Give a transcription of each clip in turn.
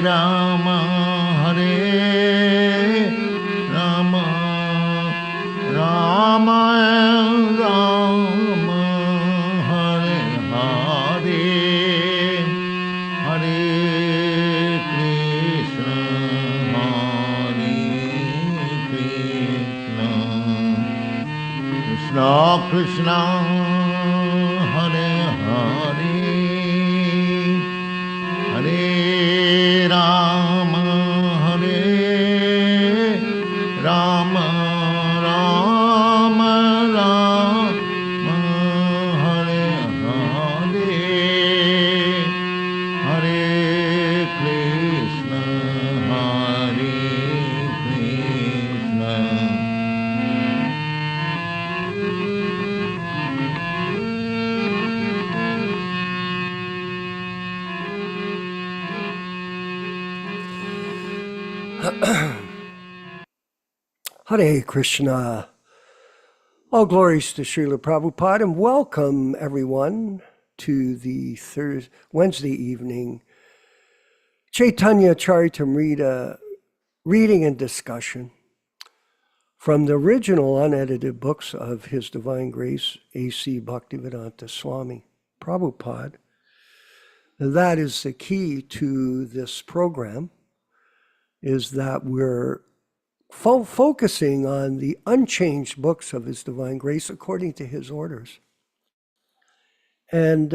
Rama, Hare Rama, Rama Rama, Hare Hare, Hare Krishna, Hare Krishna, Krishna Krishna, Hare Hare, Hare Rama, Hare Rama, Rama Rama, Hare Hare, Hare Krishna, Hare Krishna. Hare Krishna. All glories to Srila Prabhupada, and welcome everyone to the Wednesday evening Caitanya Charitamrita reading and discussion from the original unedited books of His Divine Grace, A.C. Bhaktivedanta Swami Prabhupada. And that is the key to this program, is that we're focusing on the unchanged books of His Divine Grace according to His orders. And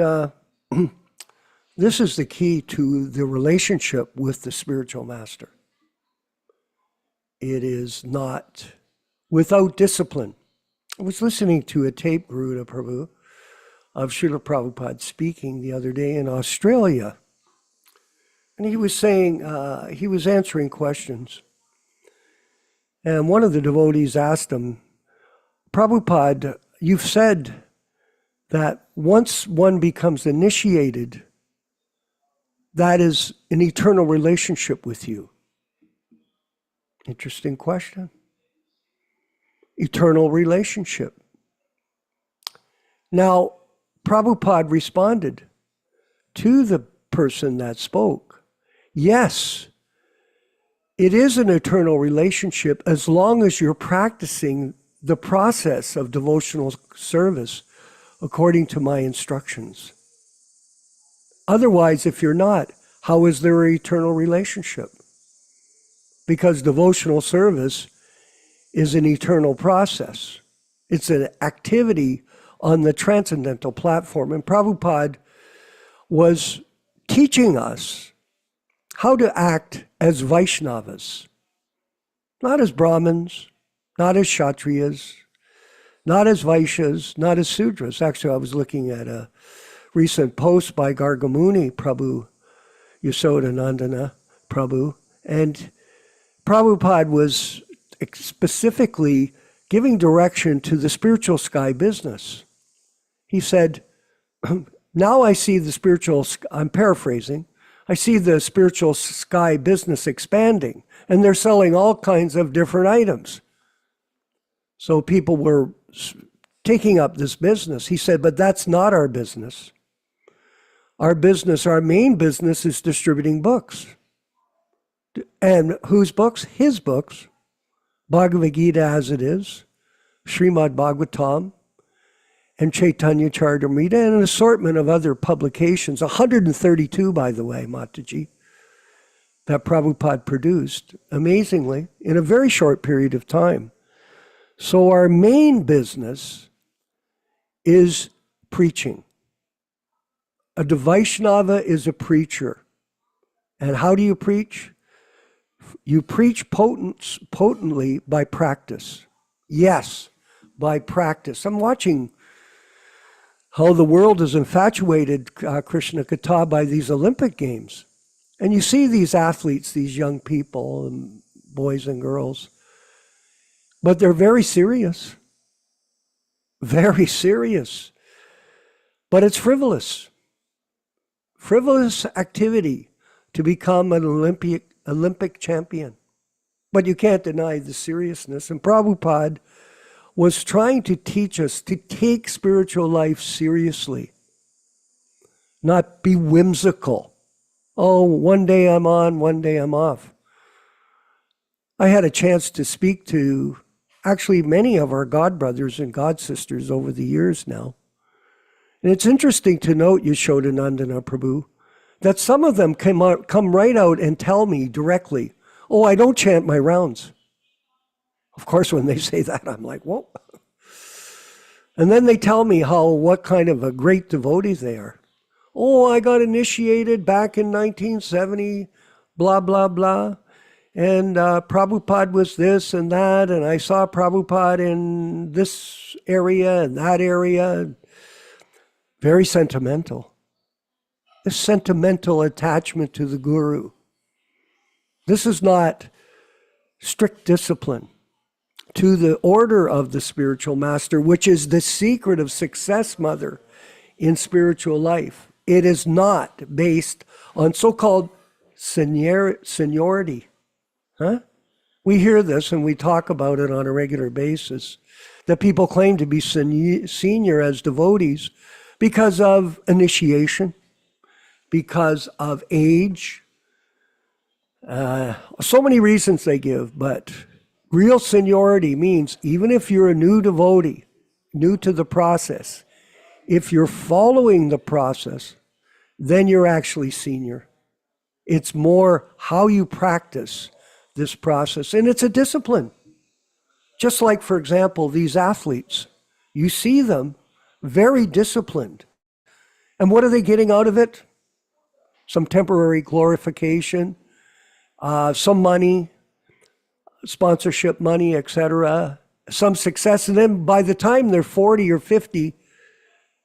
this is the key to the relationship with the spiritual master. It is not without discipline. I was listening to a tape, Garuda Prabhu, of Srila Prabhupada speaking the other day in Australia. And he was saying, he was answering questions. And one of the devotees asked him, Prabhupada, you've said that once one becomes initiated, that is an eternal relationship with you. Interesting question. Eternal relationship. Now, Prabhupada responded to the person that spoke, yes, it is an eternal relationship as long as you're practicing the process of devotional service according to my instructions. Otherwise, if you're not, how is there an eternal relationship? Because devotional service is an eternal process. It's an activity on the transcendental platform. And Prabhupada was teaching us how to act as Vaishnavas, not as Brahmins, not as Kshatriyas, not as Vaishyas, not as Sudras. Actually, I was looking at a recent post by Gargamuni Prabhu, Yasodhanandana Prabhu, and Prabhupada was specifically giving direction to the spiritual sky business. He said, now I see the spiritual, I'm paraphrasing, I see the spiritual sky business expanding, and they're selling all kinds of different items. So people were taking up this business. He said, but that's not our business. Our business, our main business is distributing books. And whose books? His books. Bhagavad Gita as it is, Srimad Bhagavatam, and Caitanya Charitamrita, and an assortment of other publications, 132, by the way, Mataji, that Prabhupada produced, amazingly, in a very short period of time. So our main business is preaching. A Vaishnava is a preacher. And how do you preach? You preach potently by practice. Yes, by practice. I'm watching how the world is infatuated, Krishna Katha, by these Olympic Games. And you see these athletes, these young people, and boys and girls, but they're very serious. Very serious. But it's frivolous. Frivolous activity to become an Olympic champion. But you can't deny the seriousness. And Prabhupada was trying to teach us to take spiritual life seriously, not be whimsical. Oh, one day I'm on, one day I'm off. I had a chance to speak to actually many of our God brothers and God sisters over the years now. And it's interesting to note, Yashodanandana Prabhu, that some of them come right out and tell me directly, oh, I don't chant my rounds. Of course, when they say that, I'm like, whoa. And then they tell me what kind of a great devotee they are. Oh, I got initiated back in 1970, blah, blah, blah. And Prabhupada was this and that, and I saw Prabhupada in this area and that area. Very sentimental. A sentimental attachment to the Guru. This is not strict discipline to the order of the spiritual master, which is the secret of success, Mother, in spiritual life. It is not based on so-called seniority. Huh? We hear this and we talk about it on a regular basis, that people claim to be senior as devotees because of initiation, because of age. So many reasons they give, but real seniority means even if you're a new devotee, new to the process, if you're following the process, then you're actually senior. It's more how you practice this process, and it's a discipline. Just like, for example, these athletes, you see them very disciplined. And what are they getting out of it? Some temporary glorification, some money, sponsorship money, etc., some success. And then by the time they're 40 or 50,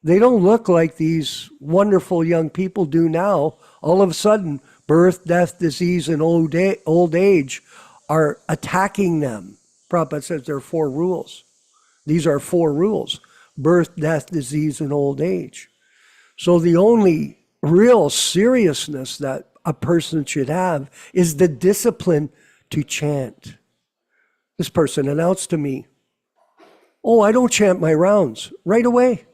they don't look like these wonderful young people do now. All of a sudden, birth, death, disease, and old age are attacking them. Prabhupada says there are 4 rules. These are 4 rules: birth, death, disease, and old age. So the only real seriousness that a person should have is the discipline to chant. This person announced to me, oh, I don't chant my rounds, right away.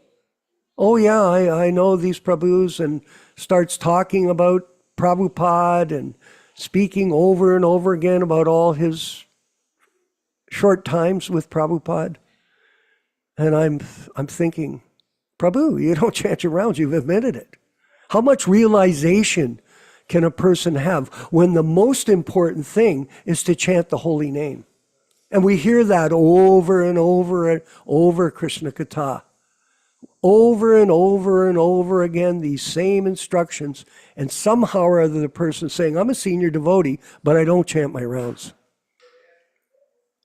Oh yeah, I know these Prabhus, and starts talking about Prabhupada and speaking over and over again about all his short times with Prabhupada. And I'm thinking, Prabhu, you don't chant your rounds, you've admitted it. How much realization can a person have when the most important thing is to chant the holy name? And we hear that over and over and over, Krishna Katha. Over and over and over again, these same instructions, and somehow or other the person saying, I'm a senior devotee, but I don't chant my rounds.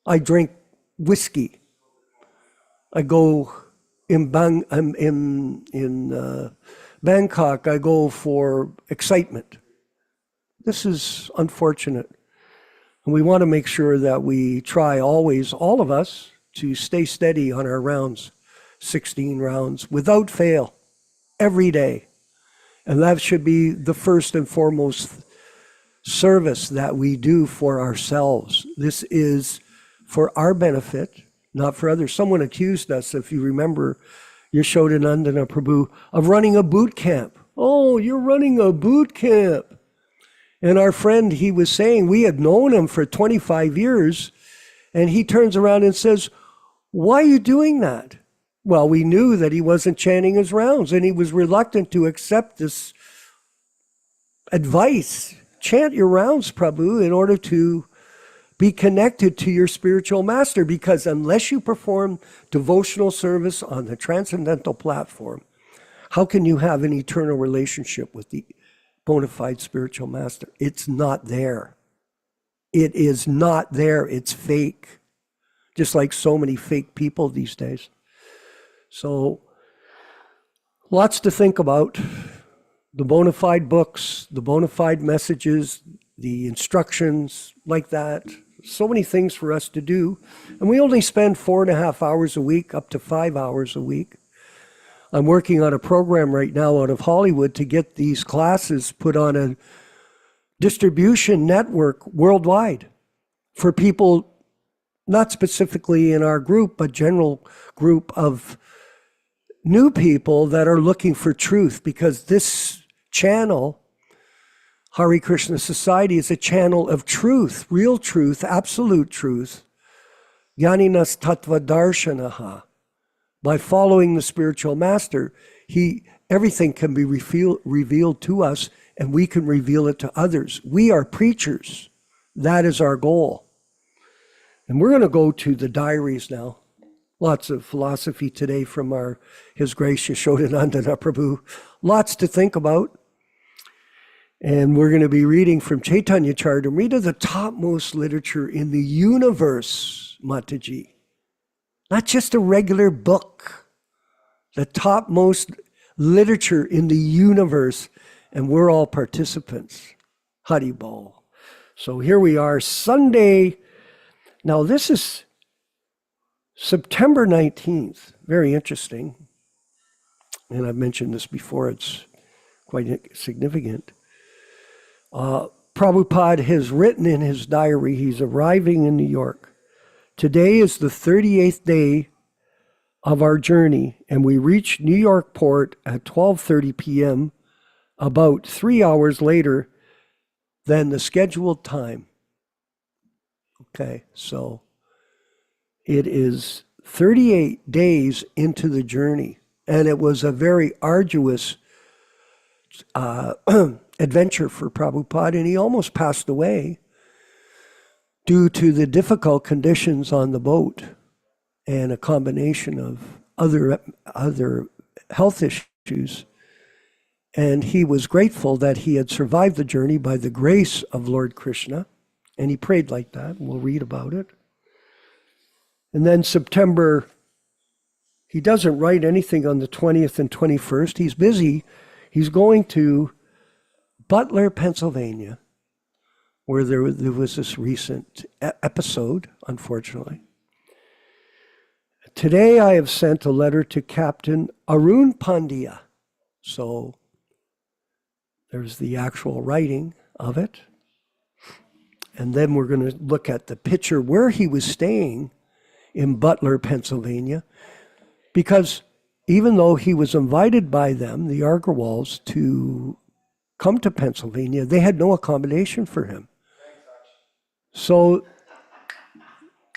I drink whiskey. I go in Bangkok, I go for excitement. This is unfortunate. And we want to make sure that we try always, all of us, to stay steady on our rounds. 16 rounds without fail every day. And that should be the first and foremost service that we do for ourselves. This is for our benefit, not for others. Someone accused us, if you remember, Yashodanandana Prabhu, of running a boot camp. Oh, you're running a boot camp. And our friend, he was saying, we had known him for 25 years, and he turns around and says, why are you doing that? Well, we knew that he wasn't chanting his rounds, and he was reluctant to accept this advice. Chant your rounds, Prabhu, in order to be connected to your spiritual master, because unless you perform devotional service on the transcendental platform, how can you have an eternal relationship with the bona fide spiritual master? It's not there. It is not there. It's fake, just like so many fake people these days. So, lots to think about. The bona fide books, the bona fide messages, the instructions, like that. So many things for us to do. And we only spend 4.5 hours a week, up to 5 hours a week. I'm working on a program right now out of Hollywood to get these classes put on a distribution network worldwide for people, not specifically in our group, but general group of new people that are looking for truth, because this channel Hare Krishna Society is a channel of truth, real truth, absolute truth. Jnaninas tattva darshanaha. By following the spiritual master, everything can be revealed to us, and we can reveal it to others. We are preachers. That is our goal. And we're going to go to the diaries now. Lots of philosophy today from His Grace Yashodanandana Prabhu. Lots to think about. And we're going to be reading from Caitanya Charitamrita, the topmost literature in the universe, Mataji. Not just a regular book. The topmost literature in the universe. And we're all participants. Haribol. So here we are, Sunday. Now this is September 19th. Very interesting. And I've mentioned this before. It's quite significant. Prabhupada has written in his diary, he's arriving in New York. Today is the 38th day of our journey, and we reached New York Port at 12:30 p.m., about 3 hours later than the scheduled time. Okay, so it is 38 days into the journey, and it was a very arduous adventure for Prabhupada, and he almost passed away due to the difficult conditions on the boat and a combination of other health issues. And he was grateful that he had survived the journey by the grace of Lord Krishna, and he prayed like that, and we'll read about it. And then September, he doesn't write anything on the 20th and 21st. He's busy. He's going to Butler, Pennsylvania, where there was this recent episode, unfortunately. Today I have sent a letter to Captain Arun Pandya. So there's the actual writing of it. And then we're going to look at the picture where he was staying in Butler, Pennsylvania, because even though he was invited by them, the Agarwals, to come to Pennsylvania, they had no accommodation for him. So,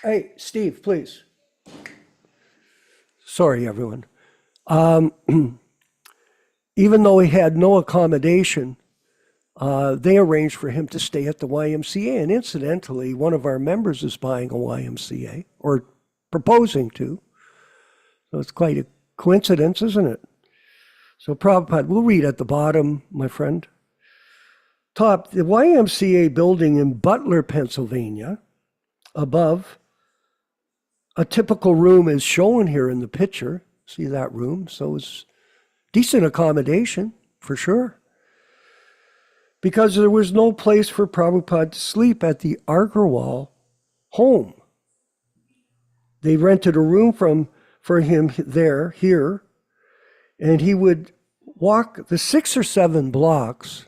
hey, Steve, please. Sorry, everyone. Even though he had no accommodation, they arranged for him to stay at the YMCA. And incidentally, one of our members is buying a YMCA, or proposing to. So it's quite a coincidence, isn't it? So Prabhupada, we'll read at the bottom, my friend. Top, the YMCA building in Butler, Pennsylvania. Above, a typical room is shown here in the picture. See that room? So it's decent accommodation, for sure. Because there was no place for Prabhupada to sleep at the Agarwal home. They rented a room for him here, and he would walk the 6 or 7 blocks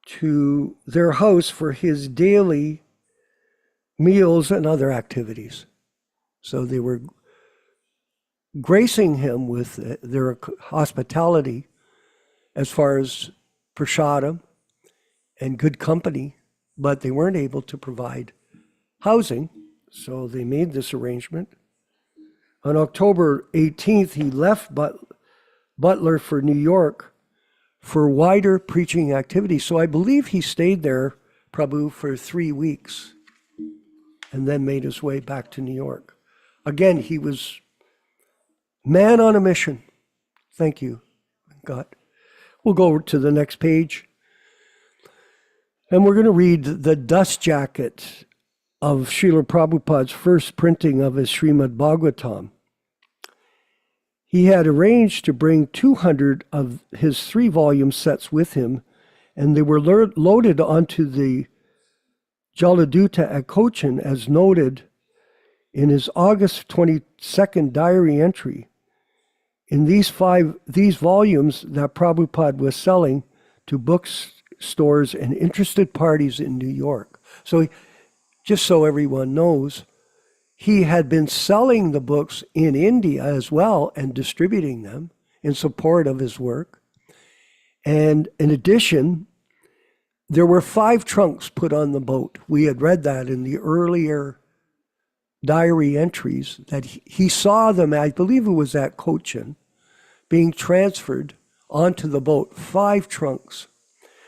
to their house for his daily meals and other activities. So they were gracing him with their hospitality as far as prasadam and good company, but they weren't able to provide housing, so they made this arrangement. On October 18th, he left Butler for New York for wider preaching activities. So I believe he stayed there, Prabhu, for 3 weeks and then made his way back to New York. Again, he was man on a mission. Thank you, God. We'll go to the next page. And we're going to read the dust jacket of Srila Prabhupada's first printing of his Srimad Bhagavatam. He had arranged to bring 200 of his 3-volume sets with him, and they were loaded onto the Jaladuta at Cochin, as noted in his August 22nd diary entry. In these volumes that Prabhupada was selling to bookstores and interested parties in New York. So just so everyone knows, he had been selling the books in India as well and distributing them in support of his work. And in addition, there were 5 trunks put on the boat. We had read that in the earlier diary entries, that he saw them, I believe it was at Cochin, being transferred onto the boat, 5 trunks.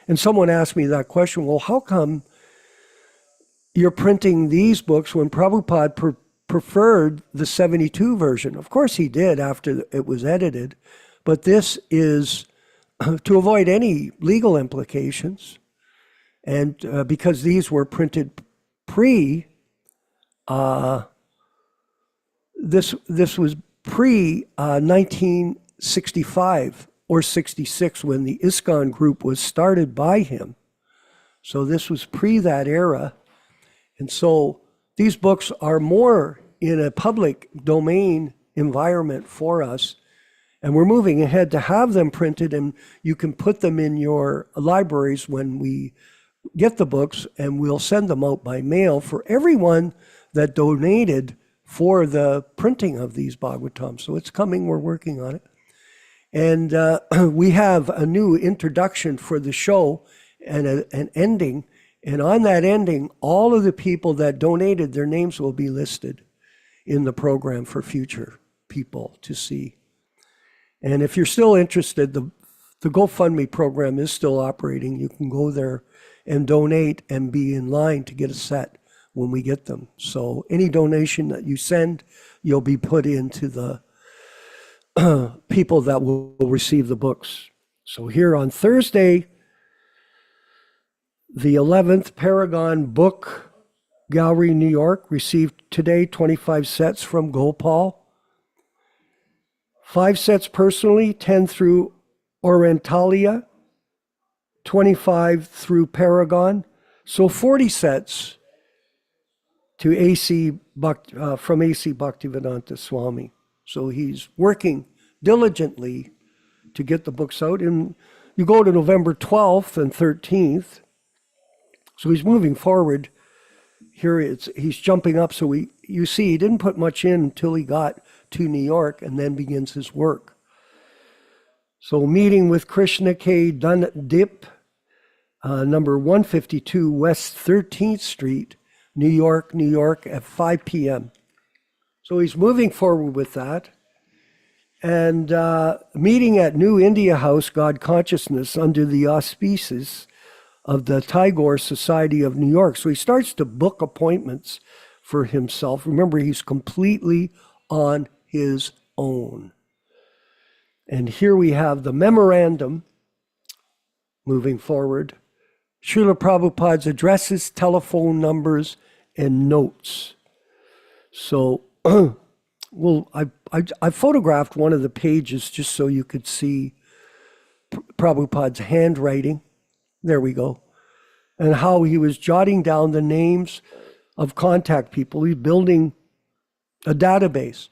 And someone asked me that question, well, how come you're printing these books when Prabhupada preferred the 72 version? Of course he did after it was edited, but this is to avoid any legal implications. And because these were printed pre, this was pre 1965 or 66 when the ISKCON group was started by him. So this was pre that era. And so these books are more in a public domain environment for us. And we're moving ahead to have them printed, and you can put them in your libraries when we get the books, and we'll send them out by mail for everyone that donated for the printing of these Bhagavatams. So it's coming, we're working on it. And we have a new introduction for the show and an ending. And on that ending, all of the people that donated, their names will be listed in the program for future people to see. And if you're still interested, the GoFundMe program is still operating. You can go there and donate and be in line to get a set when we get them. So any donation that you send, you'll be put into the people that will receive the books. So here on Thursday, the 11th, Paragon Book Gallery, New York, received today 25 sets from Gopal. 5 sets personally, 10 through Orientalia, 25 through Paragon. So 40 sets to from A.C. Bhaktivedanta Swami. So he's working diligently to get the books out. And you go to November 12th and 13th. So he's moving forward. Here he's jumping up. So you see, he didn't put much in until he got to New York and then begins his work. So meeting with Krishna K. Dip, number 152 West 13th Street, New York, New York at 5 p.m. So he's moving forward with that. And meeting at New India House, God Consciousness, under the auspices of the Tagore Society of New York. So he starts to book appointments for himself. Remember, he's completely on his own. And here we have the memorandum moving forward. Srila Prabhupada's addresses, telephone numbers, and notes. So, well, I photographed one of the pages just so you could see Prabhupada's handwriting. There we go. And how he was jotting down the names of contact people. He's building a database,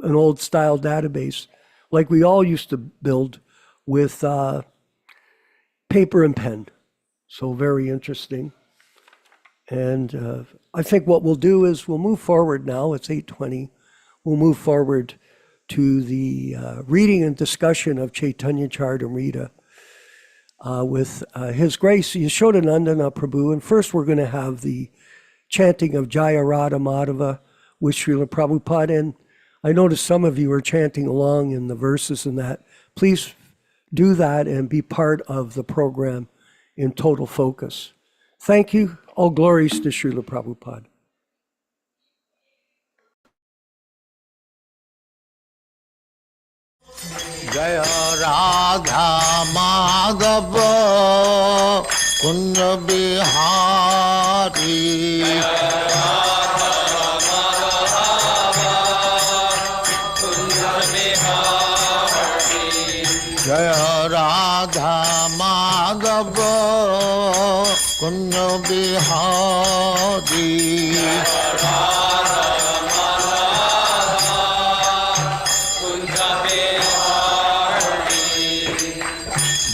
an old style database, like we all used to build with paper and pen. So very interesting. And I think what we'll do is we'll move forward now. It's 8:20. We'll move forward to the reading and discussion of Caitanya Charitamrita with His Grace Yashodanandana Prabhu. And first we're going to have the chanting of Jaya Radha Madhava with Srila Prabhupada. And I noticed some of you are chanting along in the verses and that. Please do that and be part of the program in total focus. Thank you. All glories to Srila Prabhupada. Jaya Radha Madhava Kunja Bihari Jaya Radha Madhava Kunja Bihari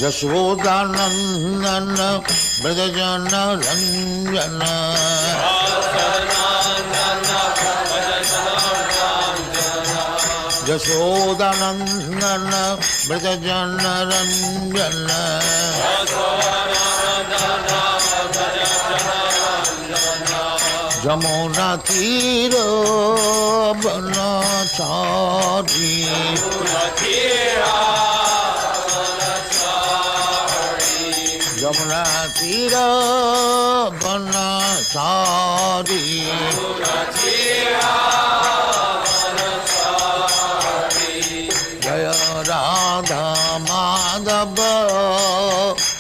Yashodanandana Brajajana Ranjana Yashodanandana Brajajana Ranjana Jamuna Tira Banachari Jamuna Tira Banachari Jaya Radha Madhava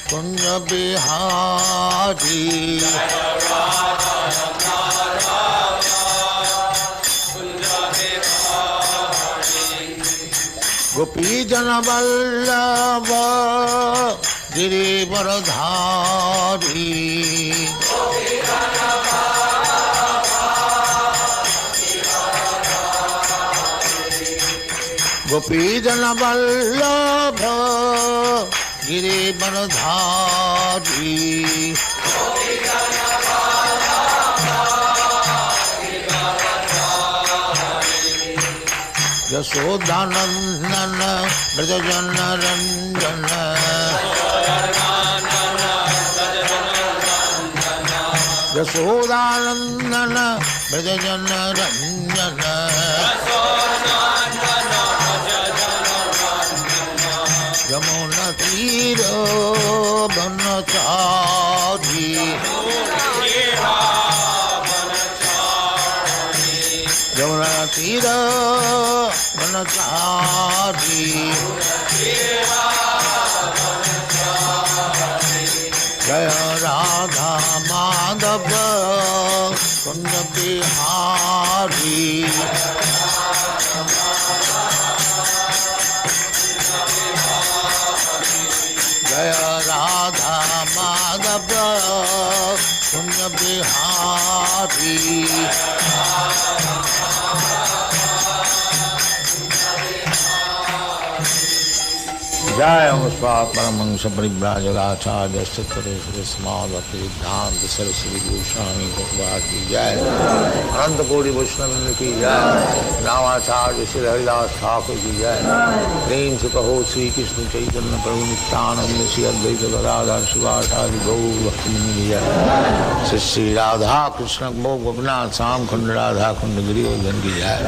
Kunja Bihari Gopi Jana Vallabha Girivaradhari Gopi Jana Vallabha Girivaradhari Yashodanandana Brajajana Ranjana Yashodanandana Brajajana Ranjana Yamuna Tira Banachari Yamuna Tira Banachari Jaya Radha Madhava Kunja Bihari Jaya Radha Madhava Kunja Bihari Jaya Muspa Paramahansa Parivrajagacharya Sattvaresvara Samadhati Siddhanta Saraswati Goswami Bhagavad Ki Jai Ananta Kodi Vaishnavin Ki Jai Namacharya Shri Haridas Thakur Ki Jai Prem Se Kaho Sri Krishna Chaitanya Prabhu Nityananda Shri Advaita Gadadhar Shivasadi Gaur Bhaktivinoda Ki Jai Shri Shri Radha Krishna Bhog Gopinath Sam Khand Radha Khand Giridhar Ki Jai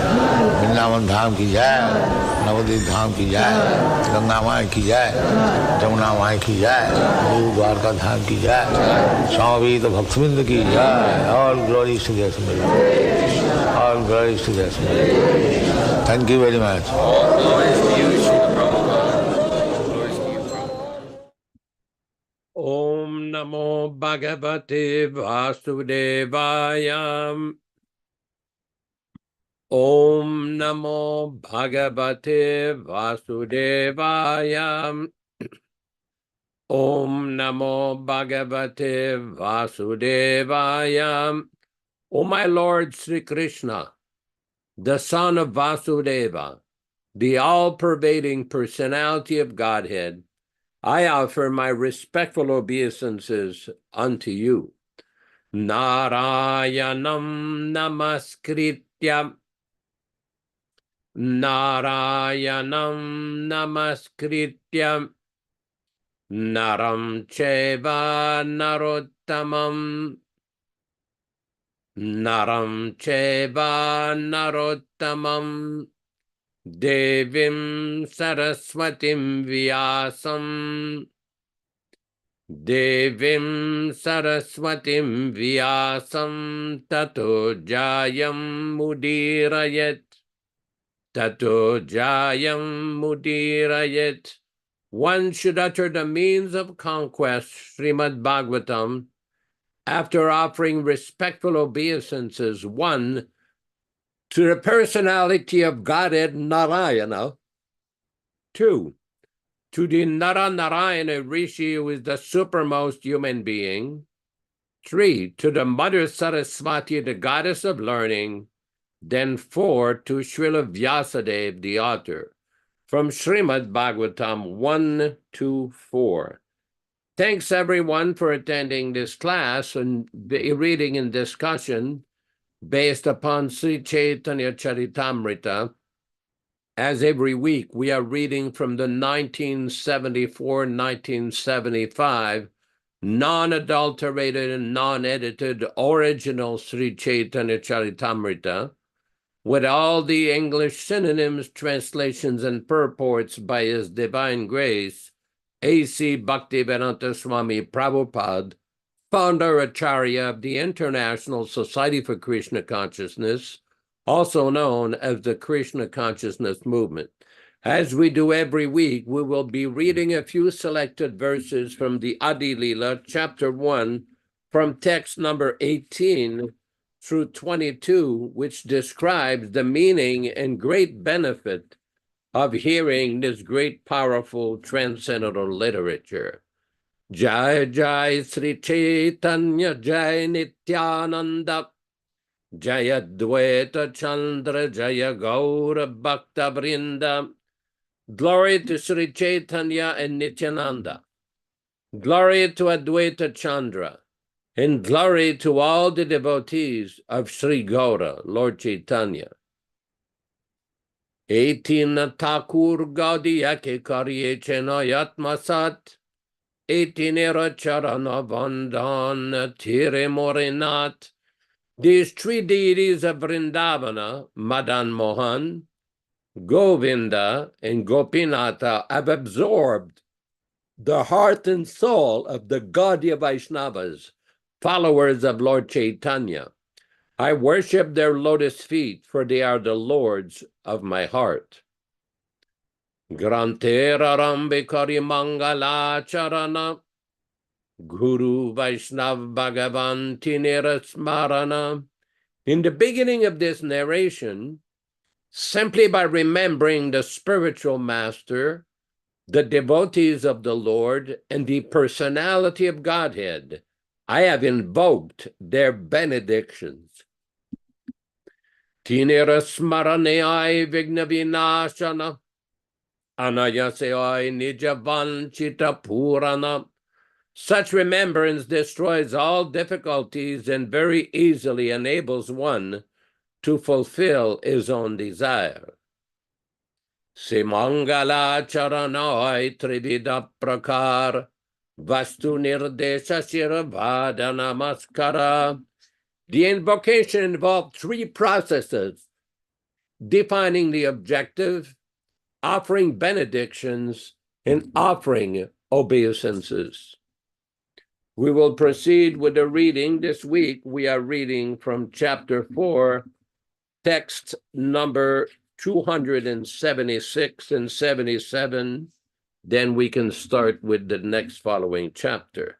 Vrindavan Dham Ki Jai Navadvip Dham Ki Jai Ganga Mai की जाए जमुना माई की जाए गुरु द्वारका धाम की जाए स्वामी तो भक्तबिंद की जाए और ग्लोरी टू देयर सिंह और ग्लोरी टू देयर सिंह थैंक यू वेरी मच ओम नमो भगवते वासुदेवाय ओम नमो भगवते वासुदेवाय ओम नमो भगवते वासुदेवाय. O my Lord Sri Krishna, the son of Vasudeva, the all-pervading personality of Godhead, I offer my respectful obeisances unto you. Narayanam namaskritya Narayanam namaskritya Naram cheva narottamam Naram cheva narottamam Devim saraswatim vyasam Devim saraswatim vyasam tato jayam mudirayat Tato jayam mudirayat. One should utter the means of conquest, Srimad Bhagavatam, after offering respectful obeisances, 1, to the personality of Godhead Narayana, 2, to the Narayana Rishi, who is the supermost human being, 3, to the Mother Saraswati, the goddess of learning, then 4, to Srila Vyasadeva, the author, from Srimad Bhagavatam 1-4. Thanks everyone for attending this class and reading and discussion based upon Sri Caitanya Charitamrita. As every week, we are reading from the 1974-1975 non-adulterated and non-edited original Sri Chaitanya Charitamrita, with all the English synonyms, translations, and purports by His Divine Grace, A.C. Bhaktivedanta Swami Prabhupada, founder Acharya of the International Society for Krishna Consciousness, also known as the Krishna Consciousness Movement. As we do every week, we will be reading a few selected verses from the Adi Lila, chapter 1, from text number 18 through 22, which describes the meaning and great benefit of hearing this great, powerful, transcendental literature. Jai Jai Sri Chaitanya Jai Nityananda Jaya Dvaita Chandra Jaya Gaura Bhakta Vrinda. Glory to Sri Chaitanya and Nityananda. Glory to Advaita Chandra. And glory to all the devotees of Sri Gaura, Lord Chaitanya. Etina Thakur Gaudiya ke Karye Chenayatma Sat. Etinera Charana Vandan Tire Morinat. These three deities of Vrindavana, Madan Mohan, Govinda, and Gopinatha, have absorbed the heart and soul of the Gaudiya Vaishnavas, followers of Lord Chaitanya. I worship their lotus feet, for they are the lords of my heart. Grantera Rambikari Mangala Charana, Guru Vaishnav Bhagavan Tinera Smarana. In the beginning of this narration, simply by remembering the spiritual master, the devotees of the Lord, and the personality of Godhead, I have invoked their benedictions. Tinera Smaraneai Vigna Vinashana, Anayaseai Nijavanchita Purana. Such remembrance destroys all difficulties and very easily enables one to fulfill his own desire. Simangala Charanai Trivida Prakar Vastu Nirdesha Shiravada Namaskara. The invocation involved three processes: defining the objective, offering benedictions, and offering obeisances. We will proceed with the reading. This week, we are reading from chapter 4, text number 276 and 77. Then we can start with the next following chapter.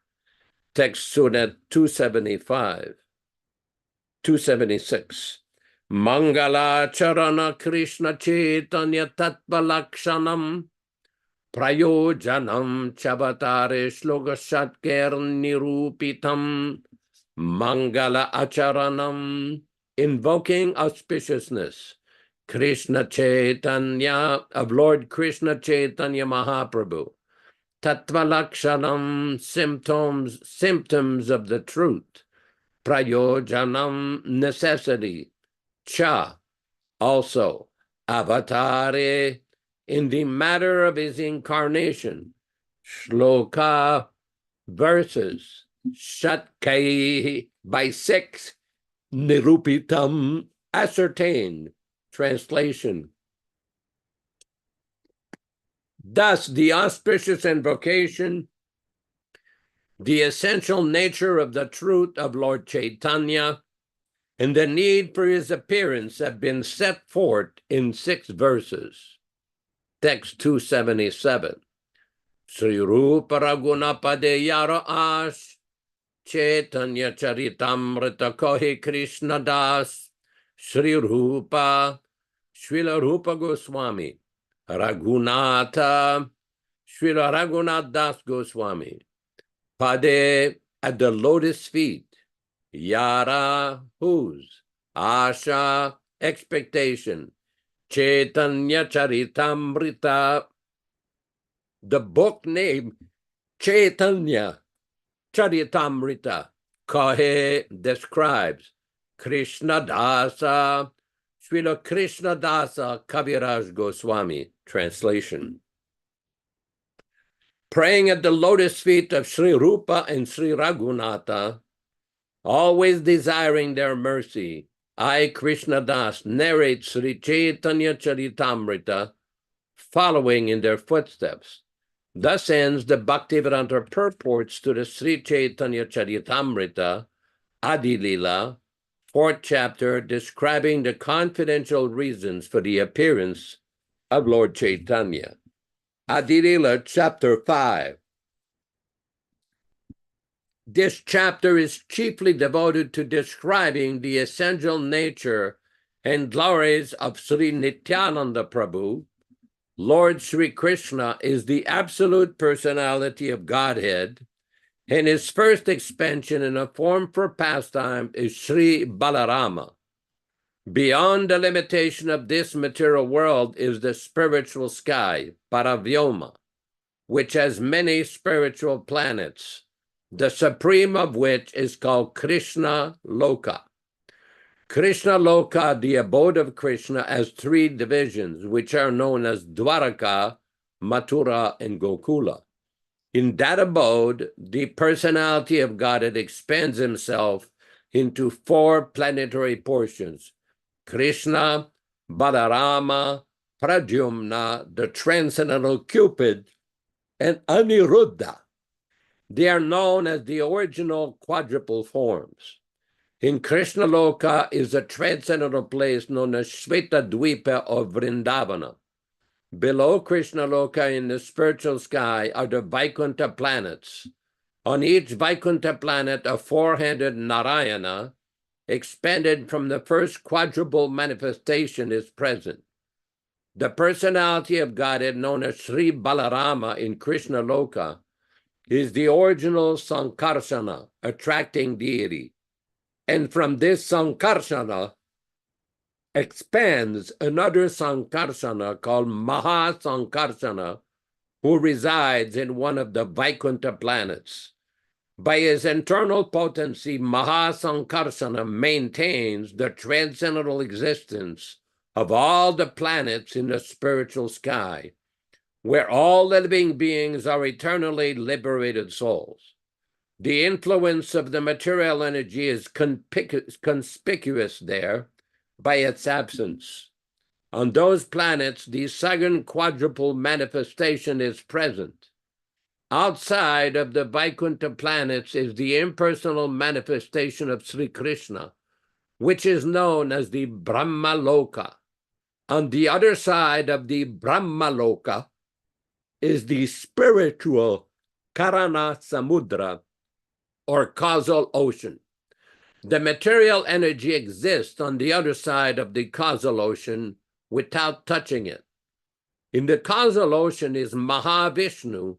Text Sunnah 276. Mangala Charana Krishna Chaitanya Tattva Prayojanam Chavatare Shlogashatker Nirupitam Mangala Acharanam. Invoking auspiciousness. Krishna Chaitanya, of Lord Krishna Chaitanya Mahaprabhu. Tattvalakshanam, symptoms of the truth. Prayojanam, necessity. Cha, also. Avatare, in the matter of his incarnation. Shloka, verses. Shatkai, by 6. Nirupitam, ascertained. Translation. Thus, the auspicious invocation, the essential nature of the truth of Lord Chaitanya, and the need for his appearance have been set forth in 6 verses. Text 277. Sri Rupa Raghunapade Yara Ash Chaitanya Charitamrita Kohi Krishna Das Sri Rupa Srila Rupa Goswami Raghunatha Srila Raghunath Das Goswami Pade, at the lotus feet. Yara, whose? Asha, expectation. Chaitanya Charitamrita, the book name Chaitanya Charitamrita. Kahe describes Krishna Dasa Srila Krishna Dasa Kaviraj Goswami, translation. Praying at the lotus feet of Sri Rupa and Sri Raghunatha, always desiring their mercy, I, Krishna Das, narrate Sri Caitanya Charitamrita, following in their footsteps. Thus ends the Bhaktivedanta purports to the Sri Caitanya Charitamrita, Adi Lila, 4th chapter, describing the confidential reasons for the appearance of Lord Caitanya. Adi Lila, chapter 5. This chapter is chiefly devoted to describing the essential nature and glories of Sri Nityananda Prabhu. Lord Sri Krishna is the absolute personality of Godhead, and his first expansion in a form for pastime is Sri Balarama. Beyond the limitation of this material world is the spiritual sky, Paravyoma, which has many spiritual planets, the supreme of which is called Krishna Loka. Krishna Loka, the abode of Krishna, has 3 divisions, which are known as Dwaraka, Mathura, and Gokula. In that abode, the personality of Godhead expands himself into 4 planetary portions: Krishna, Balarama, Pradyumna, the transcendental Cupid, and Aniruddha. They are known as the original quadruple forms. In Krishna Loka is a transcendental place known as Shveta Dvipa or Vrindavana. Below Krishna Loka in the spiritual sky are the Vaikuntha planets. On each Vaikuntha planet, a 4-headed Narayana, expanded from the first quadruple manifestation, is present. The personality of Godhead, known as Sri Balarama in Krishna Loka, is the original Sankarsana, attracting deity. And from this Sankarsana expands another Sankarsana called Maha Sankarsana, who resides in one of the Vaikuntha planets. By his internal potency, Maha Sankarsana maintains the transcendental existence of all the planets in the spiritual sky, where all living beings are eternally liberated souls. The influence of the material energy is conspicuous there by its absence. On those planets, the second quadruple manifestation is present. Outside of the Vaikuntha planets is the impersonal manifestation of Sri Krishna, which is known as the Brahma Loka. On the other side of the Brahma Loka is the spiritual Karana Samudra, or causal ocean. The material energy exists on the other side of the causal ocean without touching it. In the causal ocean is Mahavishnu,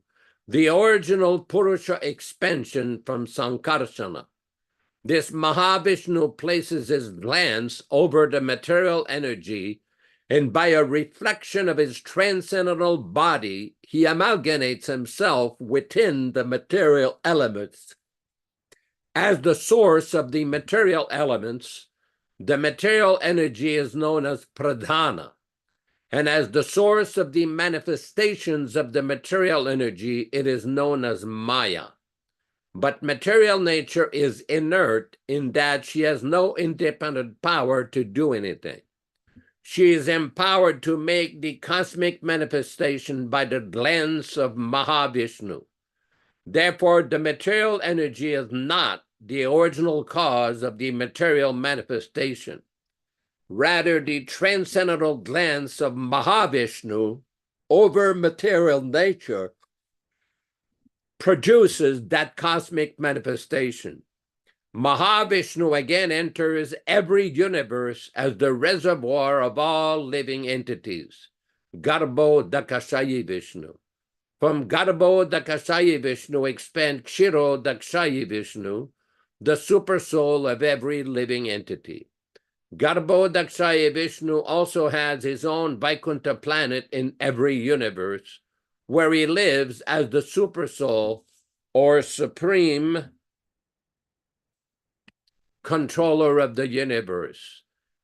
the original Purusha expansion from Sankarsana. This Mahavishnu places his glance over the material energy, and by a reflection of his transcendental body, he amalgamates himself within the material elements. As the source of the material elements, the material energy is known as pradhana, and as the source of the manifestations of the material energy, it is known as maya. But material nature is inert in that she has no independent power to do anything. She is empowered to make the cosmic manifestation by the glance of Mahavishnu. Therefore, the material energy is not the original cause of the material manifestation. Rather, the transcendental glance of Mahavishnu over material nature produces that cosmic manifestation. Mahavishnu again enters every universe as the reservoir of all living entities, Garbho Dakshayi Vishnu. From Garbho Dakshayi Vishnu expand Kshiro Dakshayi Vishnu, the supersoul of every living entity. Garbho Dakshayi Vishnu also has his own Vaikuntha planet in every universe, where he lives as the supersoul or supreme controller of the universe.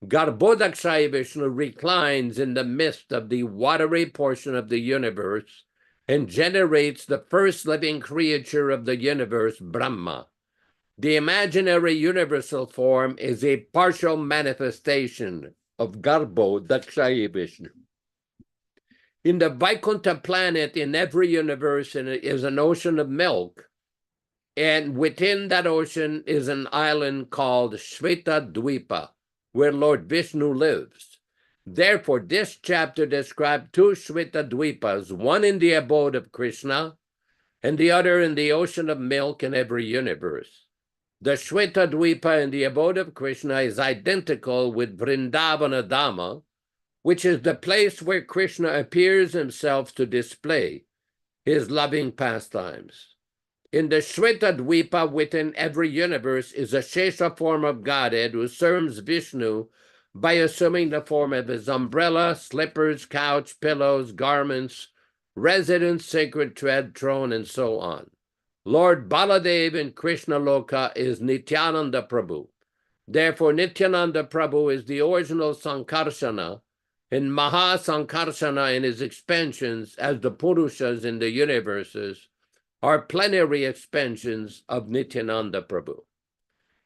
Garbhodakshaya Vishnu reclines in the midst of the watery portion of the universe and generates the first living creature of the universe, Brahma. The imaginary universal form is a partial manifestation of Garbhodakshaya Vishnu. In the Vaikuntha planet, in every universe, is an ocean of milk, and within that ocean is an island called Shveta Dvipa, where Lord Vishnu lives. Therefore, this chapter describes two Shveta Dvipas, one in the abode of Krishna and the other in the ocean of milk in every universe. The Shveta Dvipa in the abode of Krishna is identical with Vrindavana Dhamma, which is the place where Krishna appears himself to display his loving pastimes. In the Shveta Dvipa within every universe is a Shesha form of Godhead who serves Vishnu by assuming the form of his umbrella, slippers, couch, pillows, garments, residence, sacred thread, throne, and so on. Lord Baladev in Krishna Loka is Nityananda Prabhu. Therefore, Nityananda Prabhu is the original Sankarsana, and Maha Sankarsana in his expansions as the Purushas in the universes are plenary expansions of Nityananda Prabhu.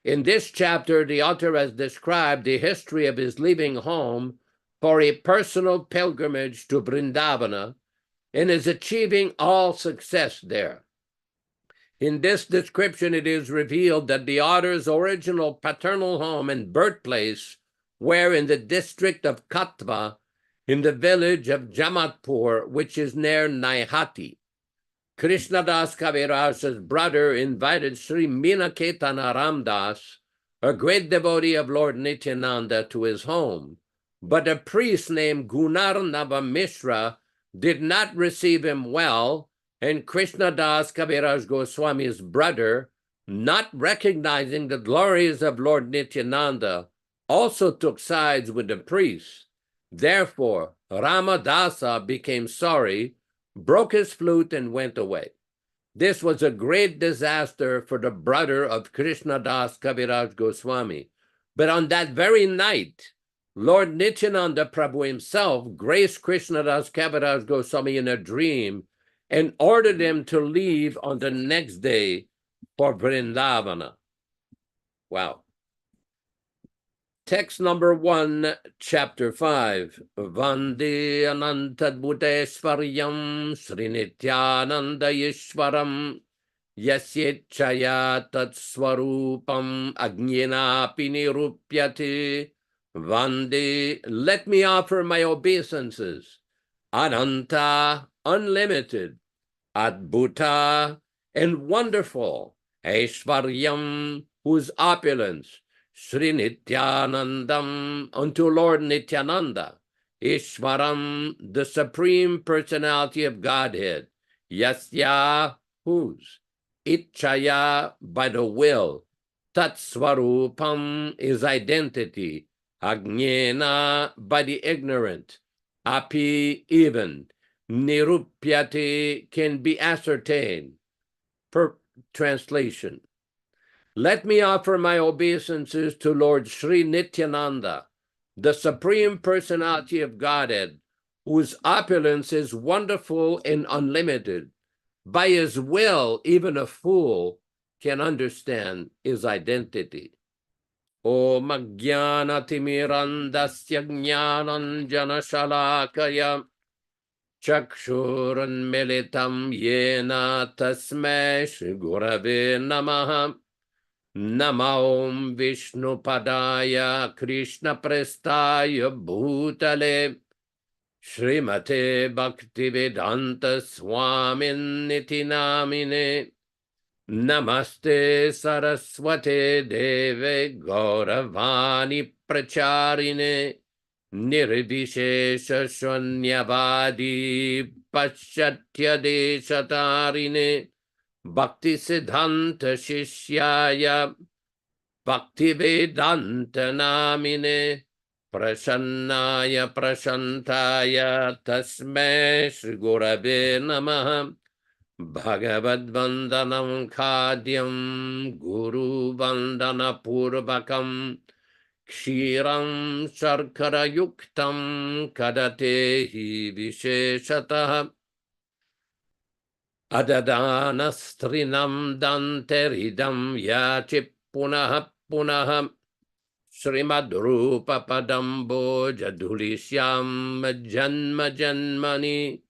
In this chapter, the author has described the history of his leaving home for a personal pilgrimage to Vrindavana and is achieving all success there. In this description, it is revealed that the author's original paternal home and birthplace were in the district of Katva, in the village of Jamatpur, which is near Naihati. Krishnadas Kaviraj's brother invited Sri Meenaketana Ramdas, a great devotee of Lord Nityananda, to his home, but a priest named Gunarnava Mishra did not receive him well, and Krishnadas Kaviraj Goswami's brother, not recognizing the glories of Lord Nityananda, also took sides with the priest. Therefore, Ramadasa became sorry, broke his flute, and went away. This was a great disaster for the brother of Krishnadas Kaviraj Goswami. But on that very night, Lord Nityananda Prabhu himself graced Krishnadas Kaviraj Goswami in a dream and ordered him to leave on the next day for Vrindavana. Wow. Text number 1, chapter 5. Vande Anantadbhuteshvaryam Srinityananda Ishwaram Yasyechaya Tatswarupam Agnyanapi Nirupyate. Vande, let me offer my obeisances. Ananta, unlimited. Adbhuta, and wonderful. Aishvaryam, whose opulence. Sri Nityanandam, unto Lord Nityananda. Ishvaram, the Supreme Personality of Godhead. Yasya, whose. Ichaya, by the will. Tatswarupam is identity. Agnyena, by the ignorant. Api, even. Nirupyate, can be ascertained. Per translation. Let me offer my obeisances to Lord Sri Nityananda, the Supreme Personality of Godhead, whose opulence is wonderful and unlimited. By his will, even a fool can understand his identity. Om Ajnanatimirandasya Jnananjana Shalakaya Chakshuranmilitam Yena Tasmai Shri Gurave Namaha. Namo Vishnu Padaya Krishna Prestaya Bhutale Srimate Bhaktivedanta Swamin Niti Namine. Namaste Saraswate Deve Gauravani Pracharine Nirvishesha Shwanyavadi Paschatya Deshatarine Bhakti Siddhanta Shishyaya Bhakti Vedanta Namine Prasannaya Prashantaya Tasmai Shri Gurave Namaha. Bhagavad Vandanam Khadyam Guru Vandana Purvakam Kshiram Sharkara Yuktam Kadatehi Visheshatah Adadanastrinam Danteridam Yachip Punah Punah Srimad Rupa Padambo Jadulishyam Janma Janmani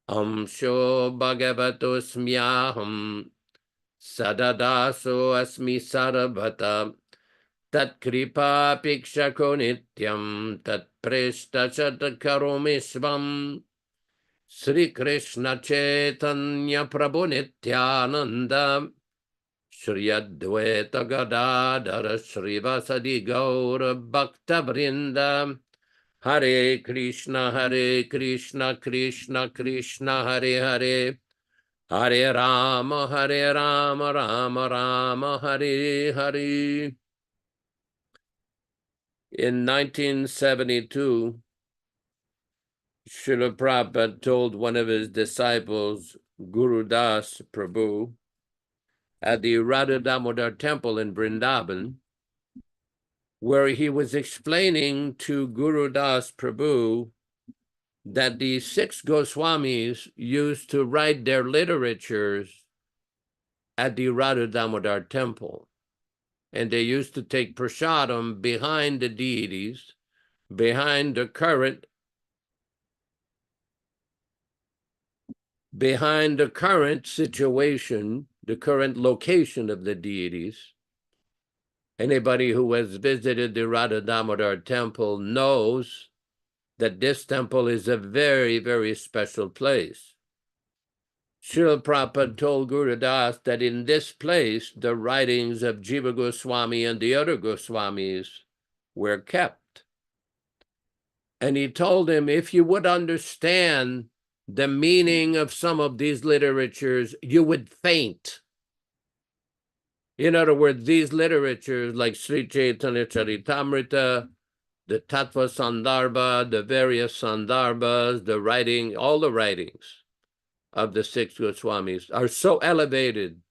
Amsho Bhagavato Smyaham Sadadaso Asmi Sarabhata Tat Kripa Pikshako Nityam Tat Presta Chatakaromisvam Sri Krishna Chaitanya Prabhu Nityananda Shri Advaita Gadadhara Srivasadi Gaura Bhakta Vrinda Hare Krishna Krishna Krishna Hare Hare Hare Rama Rama Rama Hare Hare. In 1972, Srila Prabhupada told one of his disciples, Guru Das Prabhu, at the Radha Damodar temple in Vrindavan, where he was explaining to Guru Das Prabhu that the 6 Goswamis used to write their literatures at the Radha Damodar temple. And they used to take prasadam behind the deities, behind the current situation, the current location of the deities. Anybody who has visited the Radha Damodar temple knows that this temple is a very, very special place. Srila Prabhupada told Guru Das that in this place, the writings of Jiva Goswami and the other Goswamis were kept. And he told him, if you would understand the meaning of some of these literatures, you would faint. In other words, these literatures like Sri Chaitanya Charitamrita, the Tattva Sandarbha, the various Sandarbhas, the writing, all the writings of the 6 Goswamis are so elevated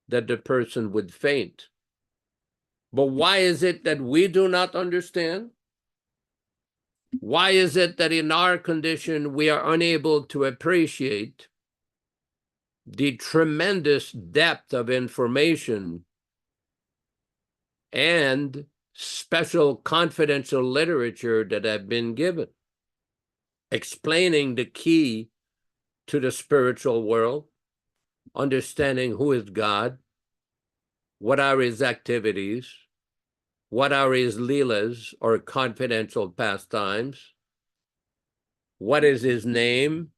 that the person would faint. But why is it that we do not understand? Why is it that in our condition we are unable to appreciate the tremendous depth of information and special confidential literature that have been given, explaining the key to the spiritual world, understanding who is God, what are his activities, what are his leelas or confidential pastimes, what is his name,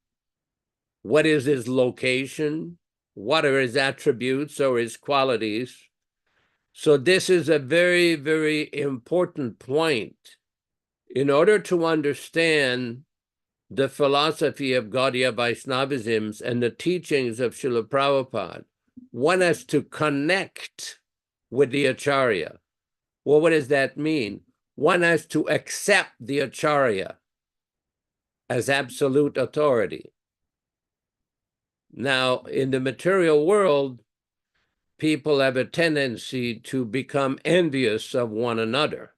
what is his location, what are his attributes or his qualities. So this is a very, very important point. In order to understand the philosophy of Gaudiya Vaishnavism and the teachings of Srila Prabhupada, one has to connect with the Acharya. Well, what does that mean? One has to accept the Acharya as absolute authority. Now, in the material world, people have a tendency to become envious of one another.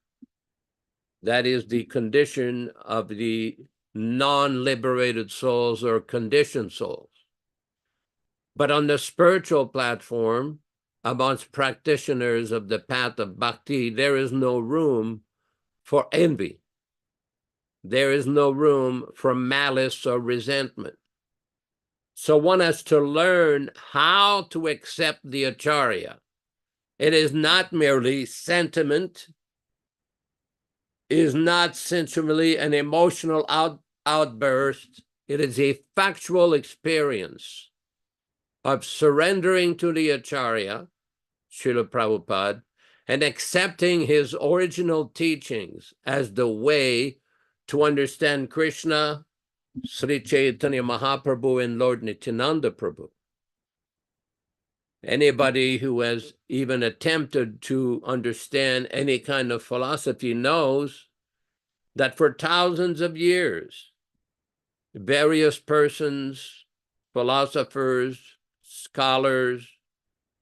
That is the condition of the non-liberated souls or conditioned souls. But on the spiritual platform, amongst practitioners of the path of bhakti, there is no room for envy. There is no room for malice or resentment. So one has to learn how to accept the Acharya. It is not merely sentiment, it is not simply an emotional outburst. It is a factual experience of surrendering to the Acharya, Srila Prabhupada, and accepting his original teachings as the way to understand Krishna, Sri Chaitanya Mahaprabhu, and Lord Nityananda Prabhu. Anybody who has even attempted to understand any kind of philosophy knows that for thousands of years, various persons, philosophers, scholars,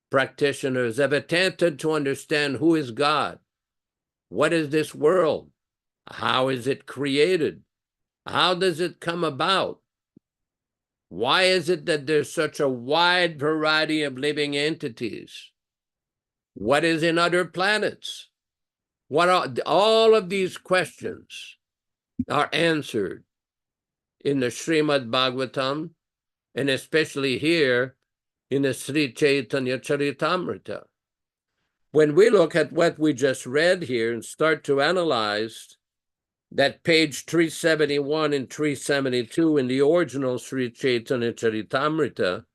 practitioners have attempted to understand who is God, What is this world? How is it created? How does it come about? Why is it that there's such a wide variety of living entities? What is in other planets? What are all of these questions are answered in the Srimad Bhagavatam, and especially here in the Sri Caitanya Charitamrita. When we look at what we just read here and start to analyze that page 371 and 372 in the original Sri Caitanya Charitamrita,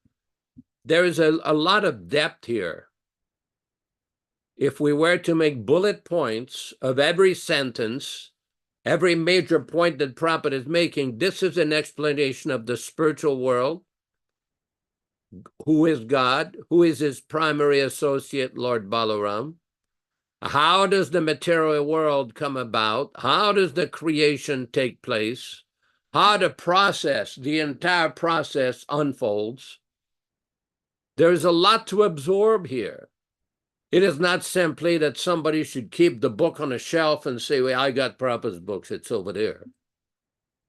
there is a lot of depth here. If we were to make bullet points of every sentence, every major point that Prabhupada is making, this is an explanation of the spiritual world. Who is God? Who is his primary associate, Lord Balaram? How does the material world come about? How does the creation take place? How the process, the entire process unfolds? There's a lot to absorb here. It is not simply that somebody should keep the book on a shelf and say, well, I got Prabhupada's books, it's over there.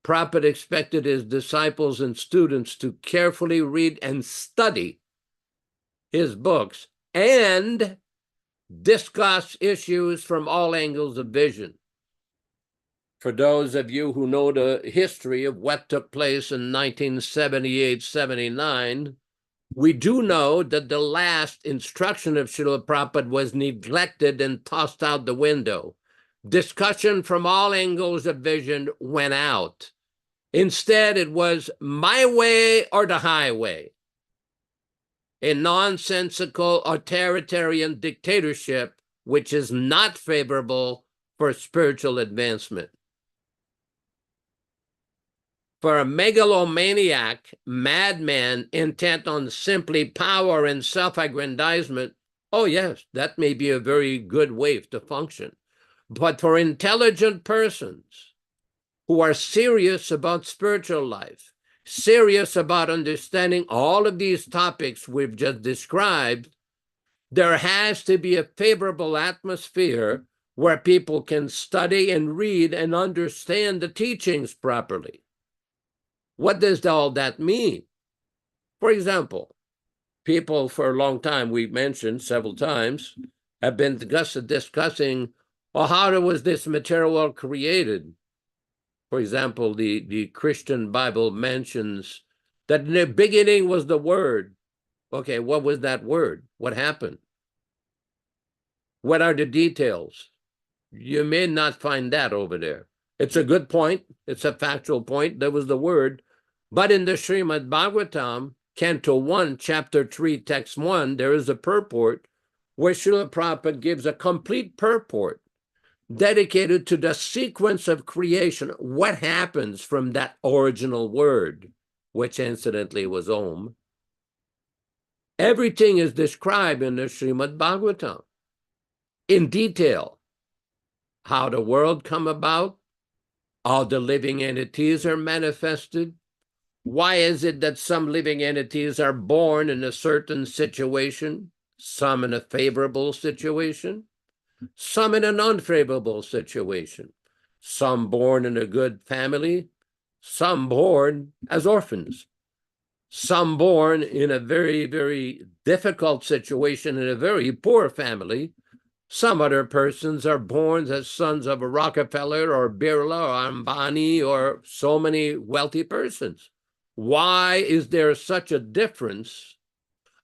Prabhupada expected his disciples and students to carefully read and study his books and discuss issues from all angles of vision. For those of you who know the history of what took place in 1978-79, we do know that the last instruction of Srila Prabhupada was neglected and tossed out the window. Discussion from all angles of vision went out. Instead, it was my way or the highway, a nonsensical authoritarian dictatorship which is not favorable for spiritual advancement. For a megalomaniac, madman intent on simply power and self-aggrandizement, oh yes, that may be a very good way to function. But for intelligent persons who are serious about spiritual life, serious about understanding all of these topics we've just described, there has to be a favorable atmosphere where people can study and read and understand the teachings properly. What does all that mean? For example, people for a long time, we've mentioned several times, have been discussing, well, how was this material world created? For example, the Christian Bible mentions that in the beginning was the Word. Okay, what was that word? What happened? What are the details? You may not find that over there. It's a good point. It's a factual point. There was the word. But in the Srimad Bhagavatam, Canto 1, Chapter 3, Text 1, there is a purport where Srila Prabhupada gives a complete purport dedicated to the sequence of creation. What happens from that original word, which incidentally was Om? Everything is described in the Srimad Bhagavatam in detail. How the world come about, how the living entities are manifested. Why is it that some living entities are born in a certain situation, some in a favorable situation, some in an unfavorable situation, some born in a good family, some born as orphans, some born in a very, very difficult situation in a very poor family. Some other persons are born as sons of a Rockefeller or Birla or Ambani or so many wealthy persons. Why is there such a difference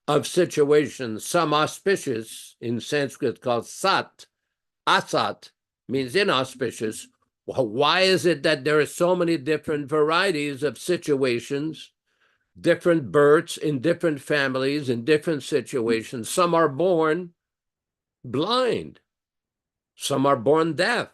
of situations? Some auspicious, in Sanskrit called sat, asat means inauspicious. Why is it that there are so many different varieties of situations, different births in different families, in different situations? Some are born blind. Some are born deaf.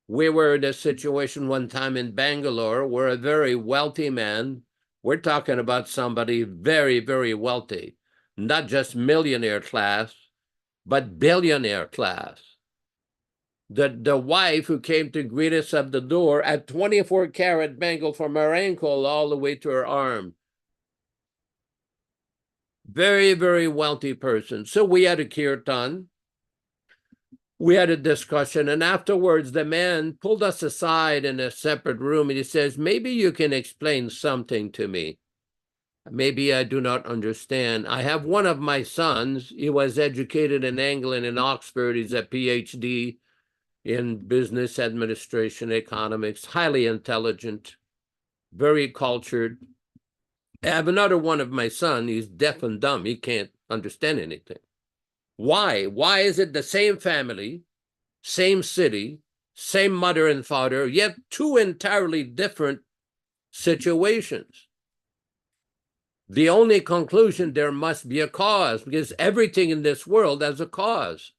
We were in a situation one time in Bangalore where a very wealthy man, we're talking about somebody very, very wealthy, not just millionaire class, but billionaire class. The wife who came to greet us at the door had 24-carat bangle from her ankle all the way to her arm. Very, very wealthy person. So we had a kirtan. we had a discussion, and afterwards the man pulled us aside in a separate room, and he says, maybe you can explain something to me. Maybe I do not understand. I have one of my sons. He was educated in England, in Oxford. He's a PhD in business administration, economics, highly intelligent, very cultured. I have another one of my son. He's deaf and dumb. He can't understand anything. Why? Why is it the same family, same city, same mother and father, yet two entirely different situations? The only conclusion, there must be a cause, because everything in this world has a cause.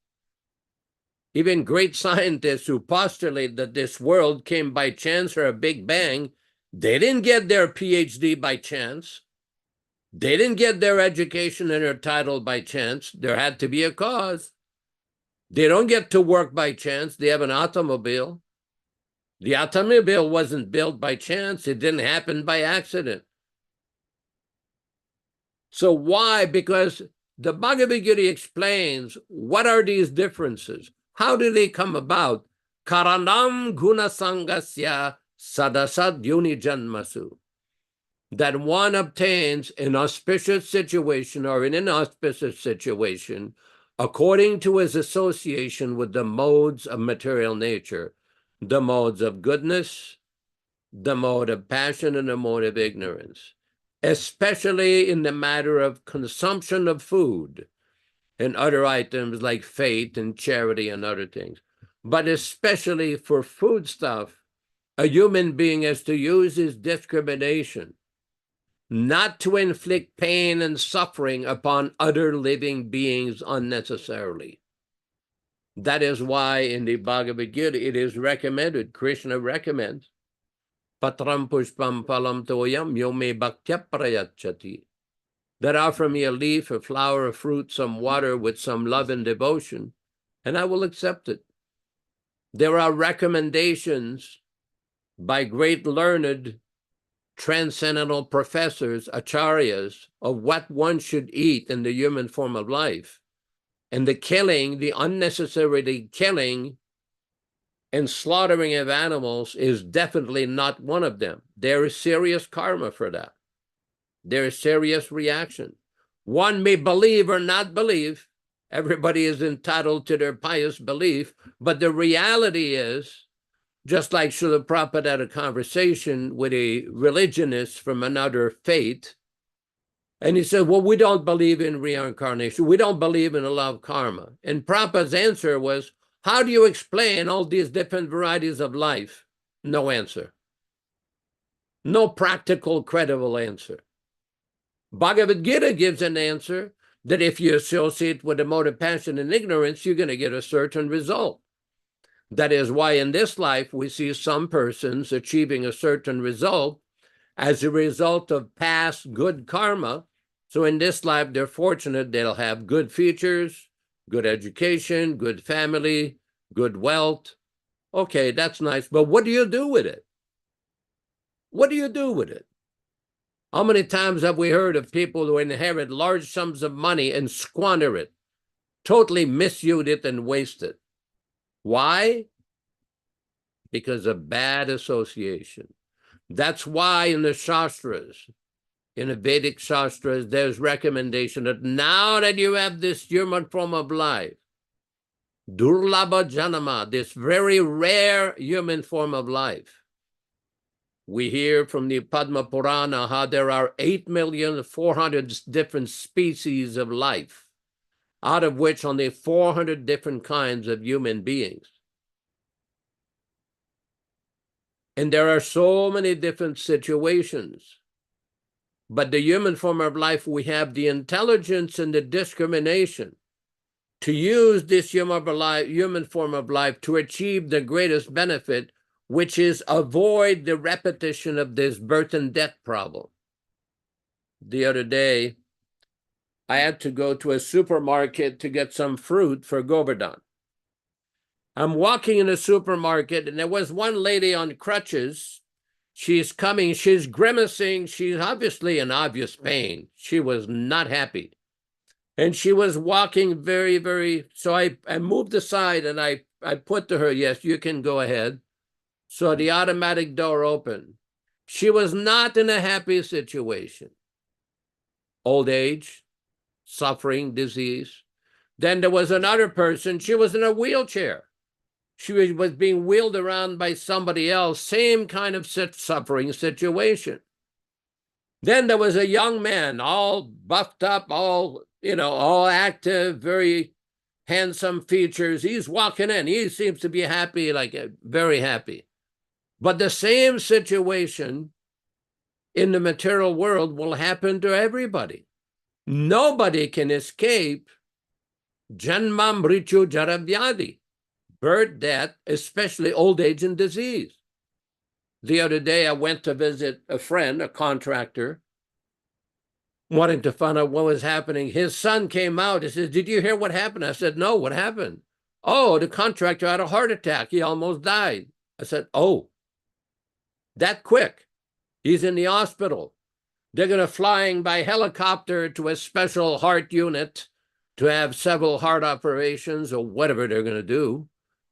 Even great scientists who postulate that this world came by chance or a big bang, they didn't get their PhD by chance. They didn't get their education and their title by chance. There had to be a cause. They don't get to work by chance. They have an automobile. The automobile wasn't built by chance. It didn't happen by accident. So why? Because the Bhagavad Gita explains what are these differences. How do they come about? Karanam guna sangasya sadasad yuni janmasu. That one obtains an auspicious situation or an inauspicious situation according to his association with the modes of material nature, the modes of goodness, the mode of passion, and the mode of ignorance, especially in the matter of consumption of food and other items like faith and charity and other things. But especially for food stuff, a human being has to use his discrimination not to inflict pain and suffering upon other living beings unnecessarily. That is why in the Bhagavad Gita it is recommended, Krishna recommends, Patram pushpam phalam toyam yome bhaktya prayachati. That offer me a leaf, a flower, a fruit, some water with some love and devotion, and I will accept it. There are recommendations by great learned transcendental professors, acharyas, of what one should eat in the human form of life. And the killing, the unnecessarily killing and slaughtering of animals is definitely not one of them. There is serious karma for that. There is serious reaction. One may believe or not believe. Everybody is entitled to their pious belief, but the reality is, just like Srila Prabhupada had a conversation with a religionist from another faith, and he said, well, we don't believe in reincarnation. We don't believe in the law of karma. And Prabhupada's answer was, how do you explain all these different varieties of life? No answer. No practical, credible answer. Bhagavad Gita gives an answer that if you associate with the mode of passion and ignorance, you're going to get a certain result. That is why in this life we see some persons achieving a certain result as a result of past good karma. So in this life, they're fortunate, they'll have good features, good education, good family, good wealth. Okay, that's nice, but what do you do with it? What do you do with it? How many times have we heard of people who inherit large sums of money and squander it, totally misuse it and waste it? Why? Because of bad association. That's why in the Shastras, in the Vedic Shastras, there's recommendation that now that you have this human form of life, Durlabha Janama, this very rare human form of life, we hear from the Padma Purana how there are 8,400,000 different species of life, out of which only 400 different kinds of human beings. And there are so many different situations. But the human form of life, we have the intelligence and the discrimination to use this human form of life to achieve the greatest benefit, which is avoid the repetition of this birth and death problem. The other day, I had to go to a supermarket to get some fruit for Govardhan. I'm walking in a supermarket, and there was one lady on crutches. She's coming, she's grimacing, she's obviously in obvious pain. She was not happy. And she was walking very, very, so I moved aside and I put to her, yes, you can go ahead. So the automatic door opened. She was not in a happy situation. Old age, suffering, disease. Then there was another person, she was in a wheelchair. She was being wheeled around by somebody else, same kind of suffering situation. Then there was a young man, all buffed up, all, all active, very handsome features. He's walking in. He seems to be happy, like very happy. But the same situation in the material world will happen to everybody. Nobody can escape Janma Mrityu Jara Vyadi, birth, death, especially old age and disease. The other day, I went to visit a friend, a contractor, wanting to find out what was happening. His son came out. He says, "Did you hear what happened?" I said, "No, what happened?" "Oh, the contractor had a heart attack. He almost died." I said, "Oh, that quick? He's in the hospital. They're going to flying by helicopter to a special heart unit to have several heart operations or whatever they're going to do."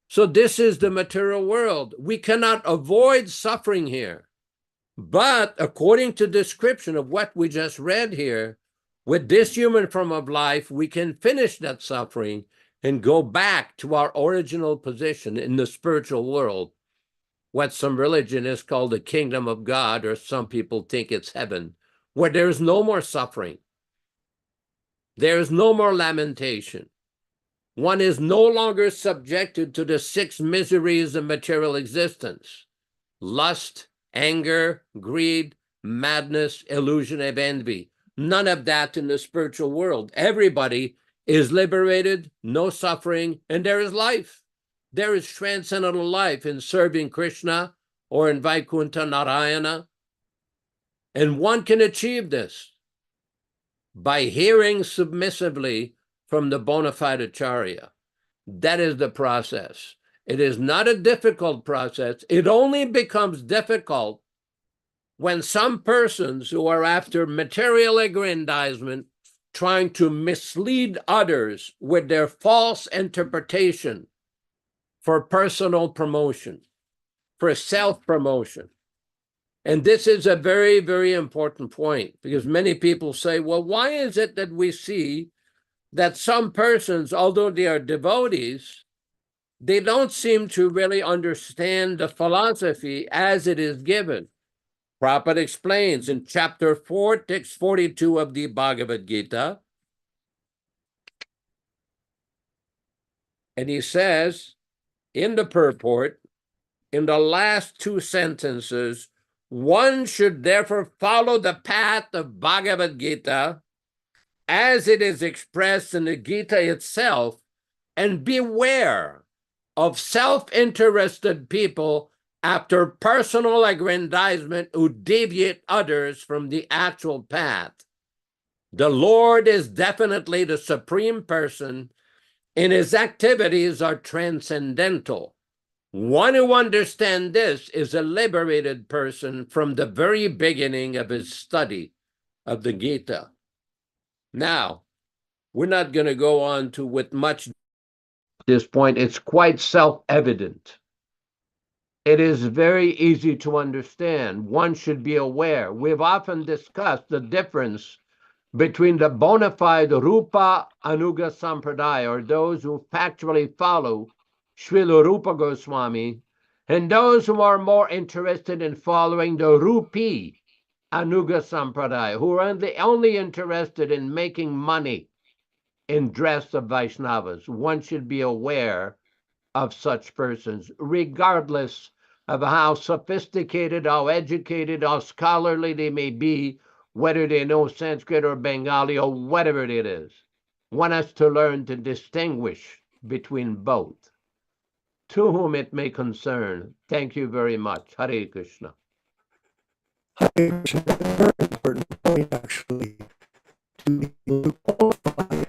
So this is the material world. We cannot avoid suffering here. But according to description of what we just read here, with this human form of life, we can finish that suffering and go back to our original position in the spiritual world, what some religionists call the kingdom of God, or some people think it's heaven, where there is no more suffering. There is no more lamentation. One is no longer subjected to the 6 miseries of material existence: lust, anger, greed, madness, illusion, and envy. None of that in the spiritual world. Everybody is liberated, no suffering, and there is life. There is transcendental life in serving Krishna or in Vaikuntha Narayana. And one can achieve this by hearing submissively from the bona fide acharya. That is the process. It is not a difficult process. It only becomes difficult when some persons who are after material aggrandizement, trying to mislead others with their false interpretation for personal promotion, for self-promotion. And this is a very, very important point, because many people say, well, why is it that we see that some persons, although they are devotees, they don't seem to really understand the philosophy as it is given? Prabhupada explains in chapter 4, text 42 of the Bhagavad Gita, and he says in the purport, in the last 2 sentences, one should therefore follow the path of Bhagavad Gita as it is expressed in the Gita itself, and beware of self-interested people after personal aggrandizement who deviate others from the actual path. The Lord is definitely the supreme person, and his activities are transcendental. One who understands this is a liberated person from the very beginning of his study of the Gita. Now, we're not going to go on to with much at this point. It's quite self-evident. It is very easy to understand. One should be aware. We've often discussed the difference between the bona fide Rupa Anuga Sampradaya, or those who factually follow Srila Rupa Goswami, and those who are more interested in following the Rupi Anuga Sampradaya, who are only interested in making money in dress of Vaishnavas. One should be aware of such persons, regardless of how sophisticated, how educated, how scholarly they may be, whether they know Sanskrit or Bengali or whatever it is. One has to learn to distinguish between both. To whom it may concern. Thank you very much. Hare Krishna. Hare Krishna. A very important point, actually, to be able to qualify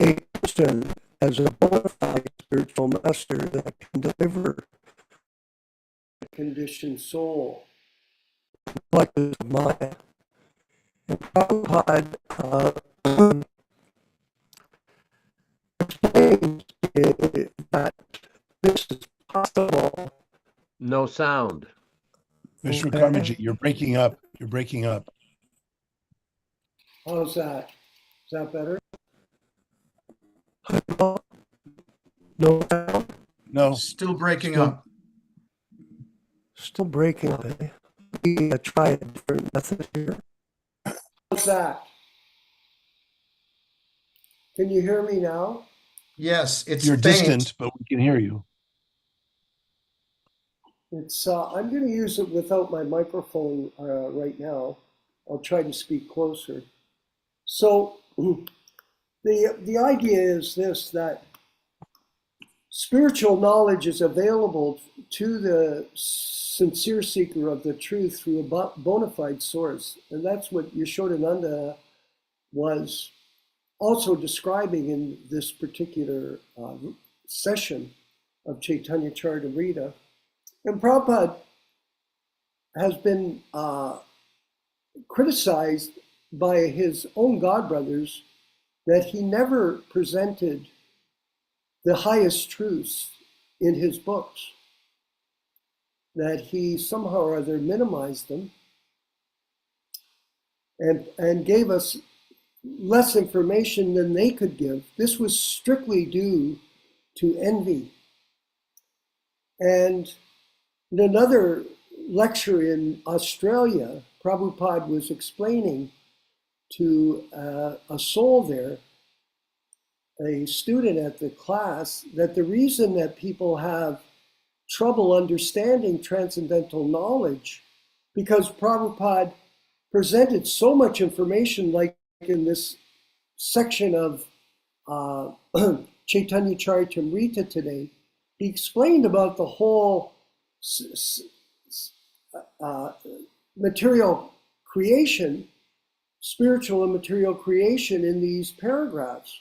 a person as a bona fide spiritual master that can deliver a conditioned soul, like Maya. And Prabhupada explains that this is possible. No sound. Mr. Karmaji, you're breaking up. You're breaking up. How's that? Is that better? No sound? No. Still breaking Still- up. Still breaking up. We try a different method here. How's that? Can you hear me now? Yes, it's You're faint. distant, but we can hear you. It's I'm going to use it without my microphone right now. I'll try to speak closer. So the idea is this, that spiritual knowledge is available to the sincere seeker of the truth through a bona fide source. And that's what Yashodananda was also describing in this particular session of Caitanya Charitamrita. And Prabhupada has been criticized by his own godbrothers that he never presented the highest truths in his books, that he somehow or other minimized them and gave us less information than they could give. This was strictly due to envy. And in another lecture in Australia, Prabhupada was explaining to a soul there, a student at the class, that the reason that people have trouble understanding transcendental knowledge, because Prabhupada presented so much information, like in this section of Caitanya Charitamrita today, he explained about the whole material creation, spiritual and material creation in these paragraphs.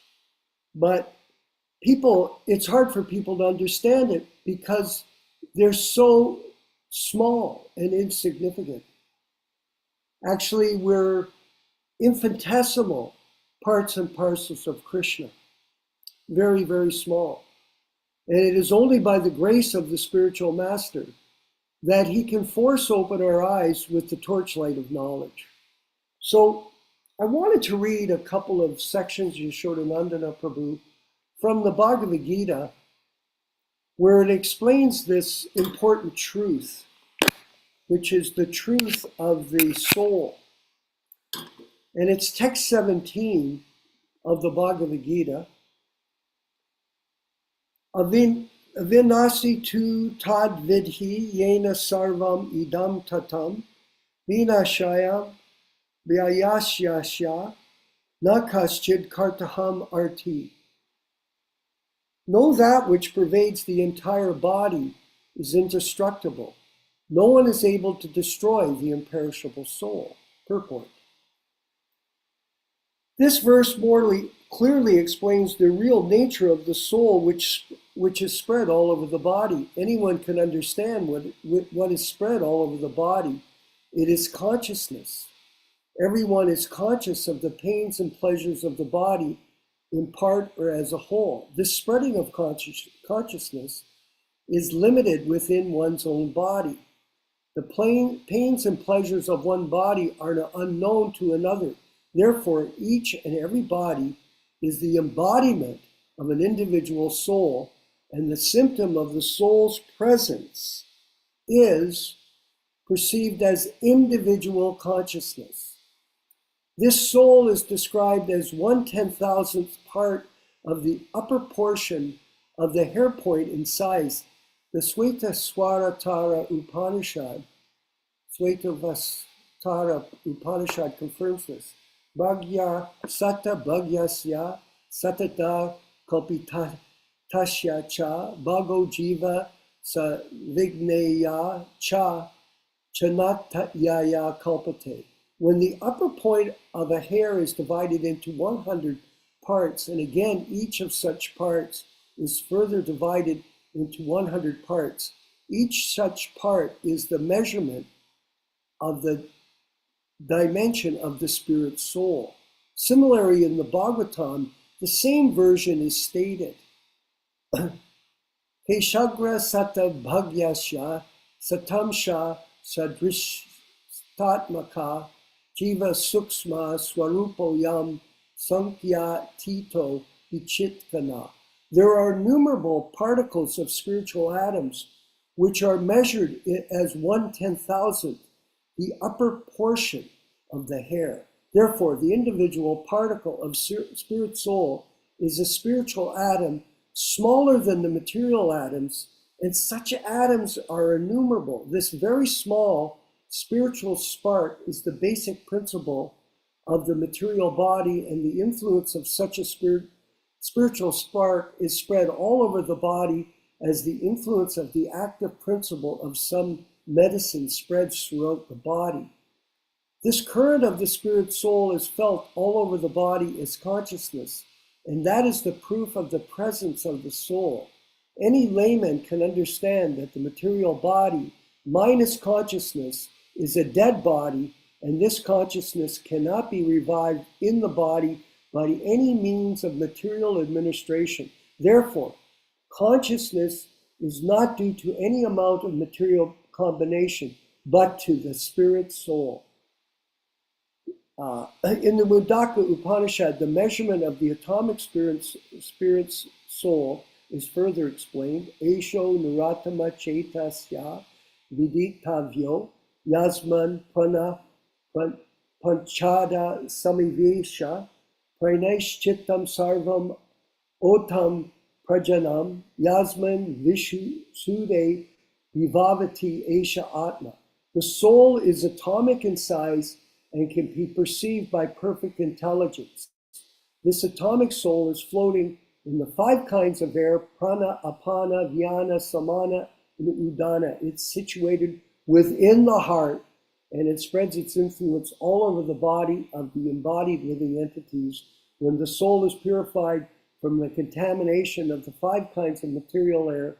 But people, it's hard for people to understand it because they're so small and insignificant. Actually, we're infinitesimal parts and parcels of Krishna, very, very small. And it is only by the grace of the spiritual master that he can force open our eyes with the torchlight of knowledge. So I wanted to read a couple of sections, Yashodanandana Prabhu, from the Bhagavad Gita, where it explains this important truth, which is the truth of the soul. And it's text 17 of the Bhagavad Gita. Avinasi tu tad vidhi yena sarvam idam tatam vinashayam vyayasyasya na kaschid kartaham arti. Know that which pervades the entire body is indestructible. No one is able to destroy the imperishable soul. Purport. This verse more clearly explains the real nature of the soul, which is spread all over the body. Anyone can understand what is spread all over the body. It is consciousness. Everyone is conscious of the pains and pleasures of the body, in part or as a whole. This spreading of consciousness is limited within one's own body. The pains and pleasures of one body are unknown to another. Therefore, each and every body is the embodiment of an individual soul, and the symptom of the soul's presence is perceived as individual consciousness. This soul is described as 1/10,000th part of the upper portion of the hair point in size. The Swataswaratara Upanishad, Swataswara Upanishad confirms this. Bhagya Sata Bhagyasya Satata Kalpitasya Cha Bhago Jiva Sa Vigneya Cha Chanatayaya Kalpate. When the upper point of a hair is divided into 100 parts, and again each of such parts is further divided into 100 parts, each such part is the measurement of the dimension of the spirit soul. Similarly, in the Bhagavatam, the same version is stated. Keshagra Sata Bhagyasya Satamsha Sadrishtatmaka Jiva Suksma Swarupo Yam Sankhya Tito Vichitkana. There are innumerable particles of spiritual atoms which are measured as 1/10,000th, the upper portion of the hair. Therefore, the individual particle of spirit soul is a spiritual atom smaller than the material atoms, and such atoms are innumerable. This very small spiritual spark is the basic principle of the material body, and the influence of such a spiritual spark is spread all over the body as the influence of the active principle of some medicine spreads throughout the body. This current of the spirit soul is felt all over the body as consciousness, and that is the proof of the presence of the soul. Any layman can understand that the material body minus consciousness is a dead body, and this consciousness cannot be revived in the body by any means of material administration. Therefore, consciousness is not due to any amount of material combination, but to the spirit soul. In the Mundaka Upanishad, the measurement of the atomic spirit's soul is further explained. Esho Nuratama Chaitasya Vidiktavyo Yasman Prana Panchada Samivesha Pranesh Chittam Sarvam Otam Prajanam Yasman Vishu Sude Vivavati Esha Atma. The soul is atomic in size and can be perceived by perfect intelligence. This atomic soul is floating in the 5 kinds of air: prana, apana, vyana, samana, and udana. It's situated within the heart, and it spreads its influence all over the body of the embodied living entities. When the soul is purified from the contamination of the 5 kinds of material air,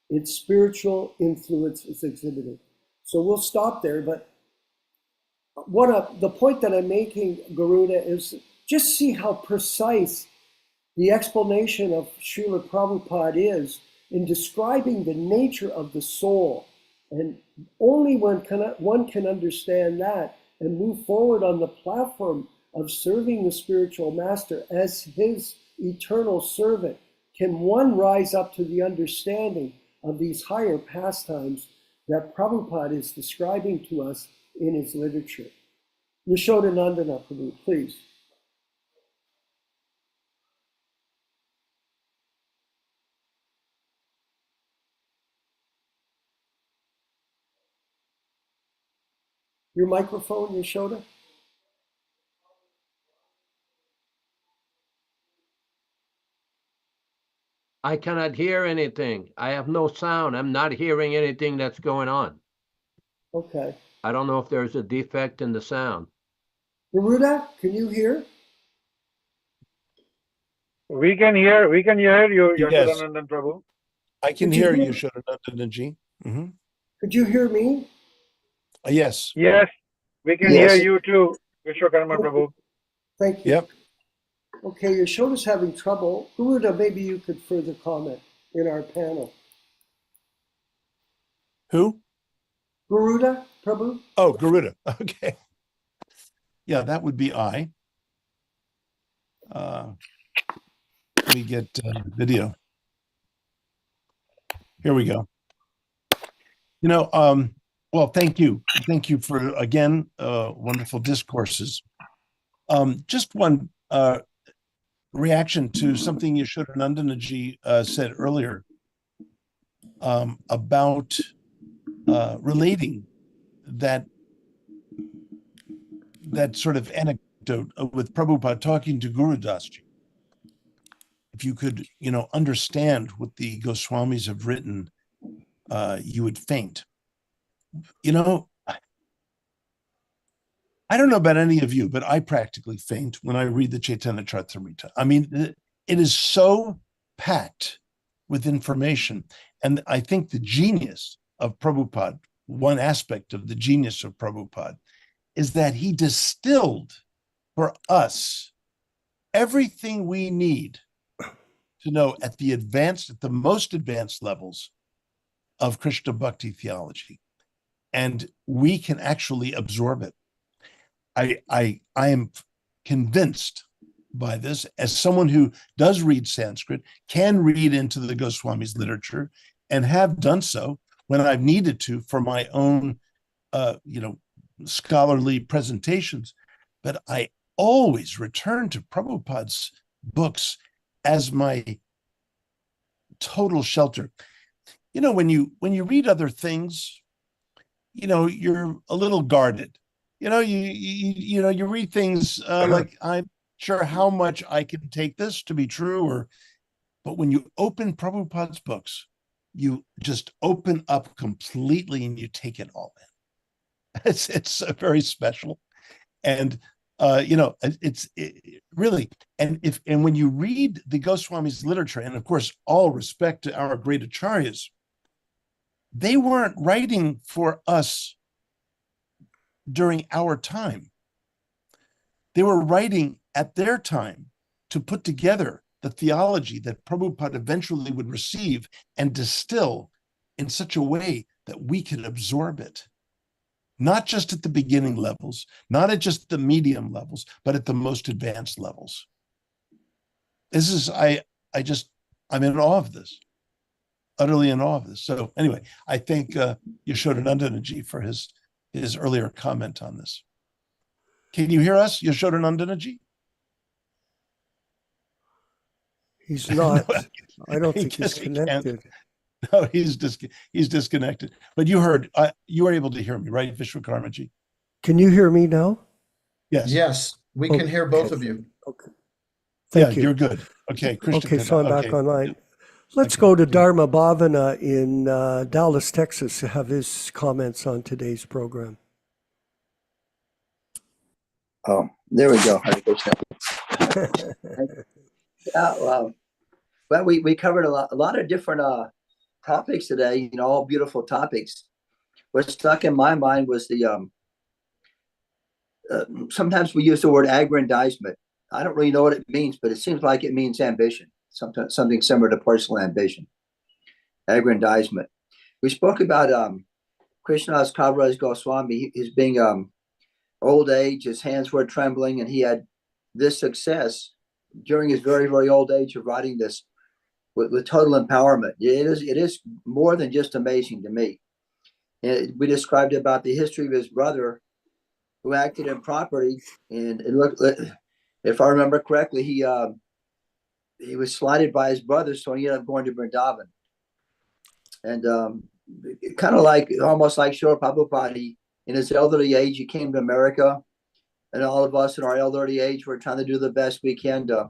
its spiritual influence is exhibited. So we'll stop there, but the point that I'm making, Garuda, is just see how precise the explanation of Srila Prabhupada is in describing the nature of the soul. And only one can understand that and move forward on the platform of serving the spiritual master as his eternal servant can one rise up to the understanding of these higher pastimes that Prabhupada is describing to us in his literature. Yashodanandana Prabhu, please. Your microphone, Yashoda. I cannot hear anything. I have no sound. I'm not hearing anything that's going on. Okay. I don't know if there's a defect in the sound. Garuda, can you hear? We can hear you, Yes. Yashodanandan Prabhu. I can Could you hear hear- you, Shodanandanji. Mm-hmm. Could you hear me? Yes. Yes, we can Yes. hear you too, Vishwakarma Prabhu. Thank you. Yep. Okay, Yashoda's having trouble. Garuda, maybe you could further comment in our panel. Who? Garuda, Prabhu? Oh, Garuda. Okay. Yeah, that would be I. Let me get video. Here we go. Well, thank you. Thank you for, again, wonderful discourses. Just one reaction to something Yashodanandanaji said earlier about relating that sort of anecdote with Prabhupada talking to Guru Dasji. If you could, understand what the Goswamis have written, you would faint. I don't know about any of you, but I practically faint when I read the Chaitanya Charitamrita. I mean, it is so packed with information. And I think the genius of Prabhupada, one aspect of the genius of Prabhupada, is that he distilled for us everything we need to know at the most advanced levels of Krishna Bhakti theology, and we can actually absorb it. I am convinced by this, as someone who does read Sanskrit, can read into the Goswami's literature, and have done so when I've needed to for my own, scholarly presentations. But I always return to Prabhupada's books as my total shelter. When you read other things, you're a little guarded. You read things like, I'm sure how much I can take this to be true, but when you open Prabhupada's books, you just open up completely and you take it all in. It's very special, and it's really, and when you read the Goswami's literature, and of course, all respect to our great acharyas, they weren't writing for us during our time. They were writing at their time to put together the theology that Prabhupada eventually would receive and distill in such a way that we could absorb it. Not just at the beginning levels, not at just the medium levels, but at the most advanced levels. This is, I'm in awe of this, utterly in awe of this. So anyway, I thank Yashodanandanaji for his earlier comment on this. Can you hear us, Yashodanandanaji? He's not. I don't think he's connected. No, he's disconnected. But you were able to hear me, right, Vishwakarmaji? Can you hear me now? Yes. Yes, we can hear both of you. Okay. Thank you. You're good. Okay, Krishna. Okay, so I'm back online. Let's go to Dharma Bhavana in Dallas, Texas, to have his comments on today's program. Oh, there we go. Hare Krishna. Wow. Well, we covered a lot of different topics today, all beautiful topics. What stuck in my mind was the sometimes we use the word aggrandizement. I don't really know what it means, but it seems like it means ambition, something similar to personal ambition. Aggrandizement. We spoke about Krishnadas Kaviraj Goswami, his being old age, his hands were trembling, and he had this success during his very, very old age of writing this with total empowerment. It is more than just amazing to me. We described about the history of his brother who acted improperly, and it looked, if I remember correctly, he was slighted by his brother, so he ended up going to Vrindavan. And kind of like, almost like Srila Prabhupada, in his elderly age, he came to America, and all of us in our elderly age, we're trying to do the best we can to,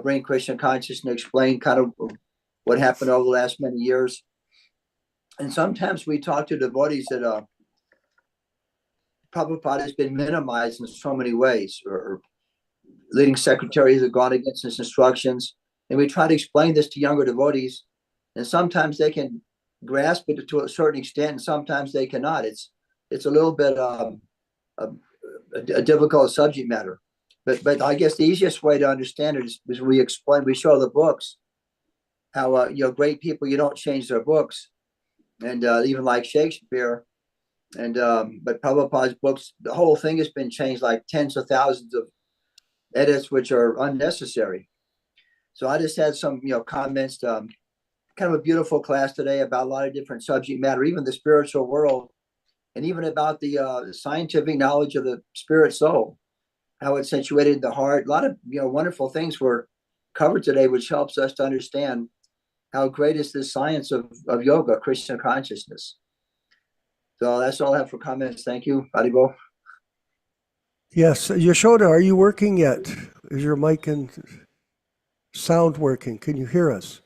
bring Krishna consciousness and explain kind of what happened over the last many years. And sometimes we talk to devotees that Prabhupada has been minimized in so many ways, or leading secretaries have gone against his instructions. And we try to explain this to younger devotees, and sometimes they can grasp it to a certain extent, and sometimes they cannot. It's a little bit a difficult subject matter. But I guess the easiest way to understand it is we show the books, how great people, you don't change their books, and even like Shakespeare, and but Prabhupada's books, the whole thing has been changed like tens of thousands of edits, which are unnecessary. So I just had some comments. Kind of a beautiful class today about a lot of different subject matter, even the spiritual world, and even about the scientific knowledge of the spirit soul, how it's situated in the heart. A lot of wonderful things were covered today, which helps us to understand how great is this science of yoga, Krishna consciousness. So that's all I have for comments. Thank you. Haribol. Yes, Yashoda, are you working yet? Is your mic and sound working? Can you hear us?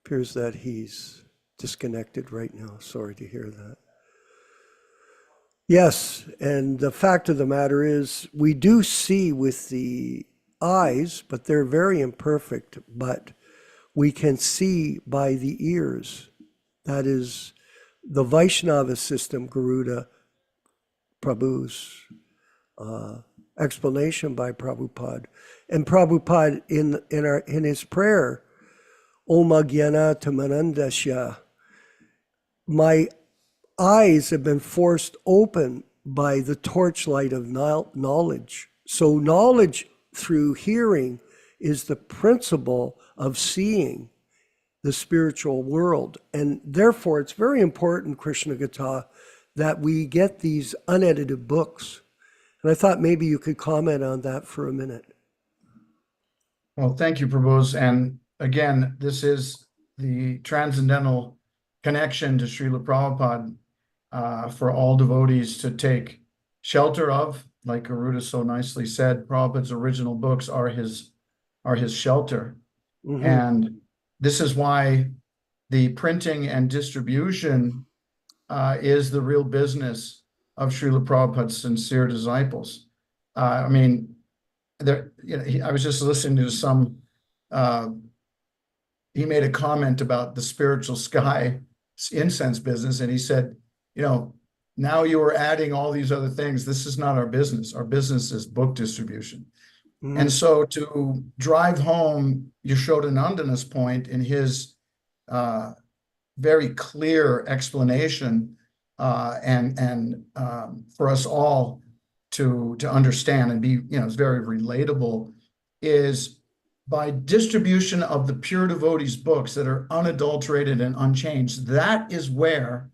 Appears that he's disconnected right now. Sorry to hear that. Yes, and the fact of the matter is we do see with the eyes, but they're very imperfect, but we can see by the ears. That is the Vaishnava system, Garuda Prabhu's explanation by Prabhupada. And Prabhupada in his prayer, Om Agyana Tamanandasya, my eyes have been forced open by the torchlight of knowledge. So knowledge through hearing is the principle of seeing the spiritual world. And therefore, it's very important, Krishna Gata, that we get these unedited books. And I thought maybe you could comment on that for a minute. Well, thank you, Prabhus. And again, this is the transcendental connection to Srila Prabhupada for all devotees to take shelter of. Like Garuda so nicely said, Prabhupada's original books are his shelter. Mm-hmm. And this is why the printing and distribution is the real business of Srila Prabhupada's sincere disciples. I mean, I was just listening to some, he made a comment about the spiritual sky incense business, and he said, now you are adding all these other things. This is not our business. Our business is book distribution. Mm-hmm. And so to drive home Yashodanandana's point in his very clear explanation and for us all to understand and be, it's very relatable, is by distribution of the pure devotees' books that are unadulterated and unchanged. That is where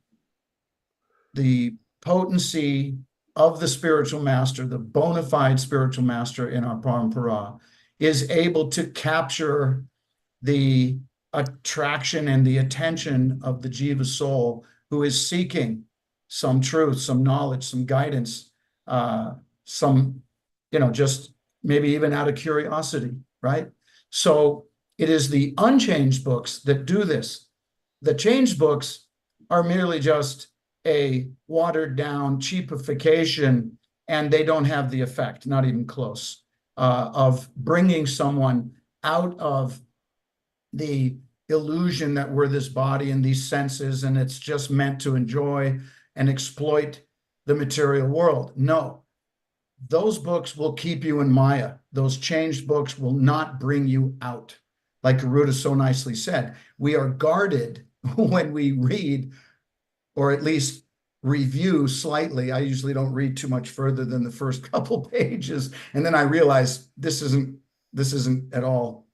the potency of the spiritual master, the bona fide spiritual master in our parampara, is able to capture the attraction and the attention of the jiva soul who is seeking some truth, some knowledge, some guidance, some, just maybe even out of curiosity, right? So it is the unchanged books that do this. The changed books are merely just a watered down cheapification, and they don't have the effect, not even close, of bringing someone out of the illusion that we're this body and these senses, and it's just meant to enjoy and exploit the material world. No, those books will keep you in Maya. Those changed books will not bring you out. Like Garuda so nicely said, we are guarded when we read, or at least review slightly. I usually don't read too much further than the first couple pages. And then I realize this isn't at all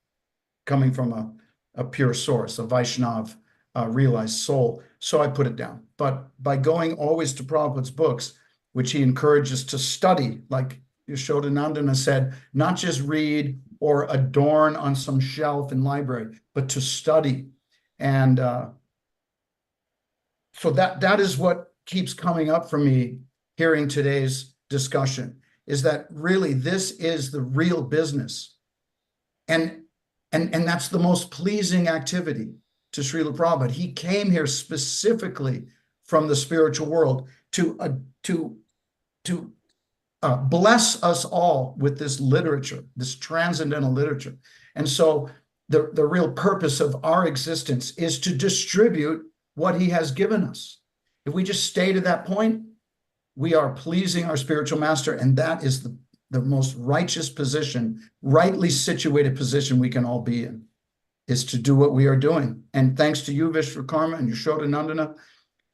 coming from a pure source, a Vaishnav realized soul. So I put it down. But by going always to Prabhupada's books, which he encourages to study, like Yashodanandana said, not just read or adorn on some shelf in library, but to study. And so that is what keeps coming up for me hearing today's discussion, is that really this is the real business. And that's the most pleasing activity to Srila Prabhupada. He came here specifically from the spiritual world to bless us all with this literature, this transcendental literature. And so the real purpose of our existence is to distribute what he has given us. If we just stay to that point, we are pleasing our spiritual master, and that is the most righteous position, rightly situated position we can all be in, is to do what we are doing. And thanks to you, Vishwakarma and Yashodanandana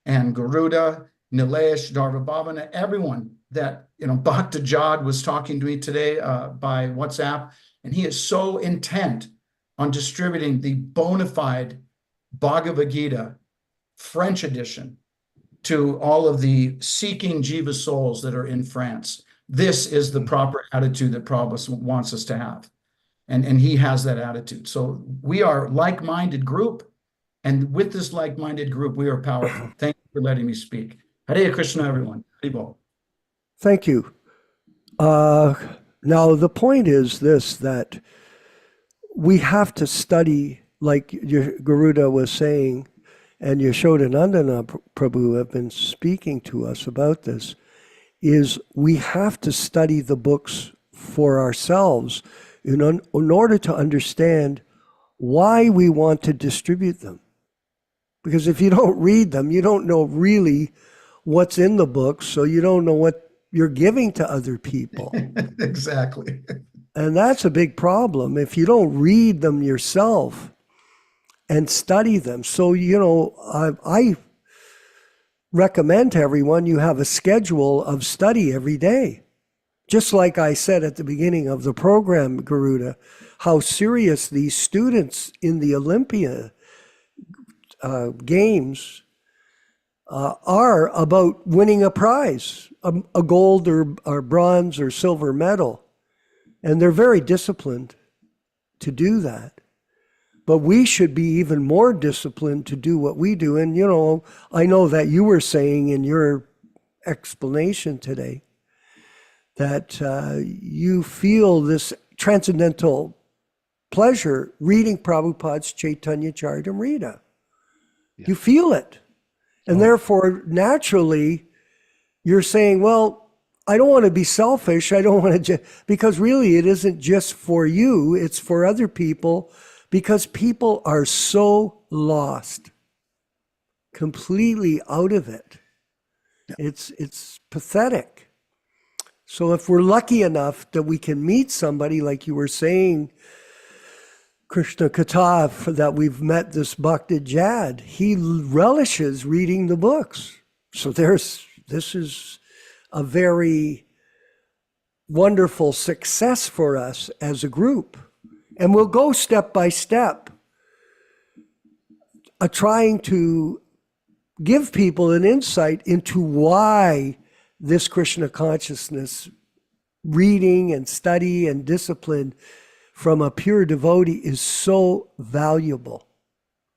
and Garuda, Nilesh, Dharvabhavana, everyone that, Bhakta Jad was talking to me today by WhatsApp, and he is so intent on distributing the bona fide Bhagavad Gita French edition to all of the seeking jiva souls that are in France. This is the proper attitude that Prabhupada wants us to have. And he has that attitude. So we are a like-minded group. And with this like-minded group, we are powerful. Thank you for letting me speak. Hare Krishna, everyone. Haribol. Thank you. Now, the point is this, that we have to study, like Garuda was saying, and Yashodanandana Prabhu have been speaking to us about this, is we have to study the books for ourselves in order to understand why we want to distribute them. Because if you don't read them, you don't know really what's in the books, so you don't know what you're giving to other people. Exactly. And that's a big problem if you don't read them yourself and study them. So, I recommend to everyone you have a schedule of study every day. Just like I said at the beginning of the program, Garuda, how serious these students in the Olympia games are about winning a prize, a gold or bronze or silver medal. And they're very disciplined to do that. But we should be even more disciplined to do what we do. And, I know that you were saying in your explanation today that you feel this transcendental pleasure reading Prabhupada's Caitanya Charitamrita. Yeah. You feel it. And therefore, naturally, you're saying, well, I don't want to be selfish. I don't want to, because really it isn't just for you, it's for other people, because people are so lost, completely out of it. Yeah. It's pathetic. So if we're lucky enough that we can meet somebody, like you were saying, Krishna Katha, that we've met this Bhakta Jad, he relishes reading the books. So this is a very wonderful success for us as a group. And we'll go step by step, trying to give people an insight into why this Krishna consciousness reading and study and discipline from a pure devotee is so valuable.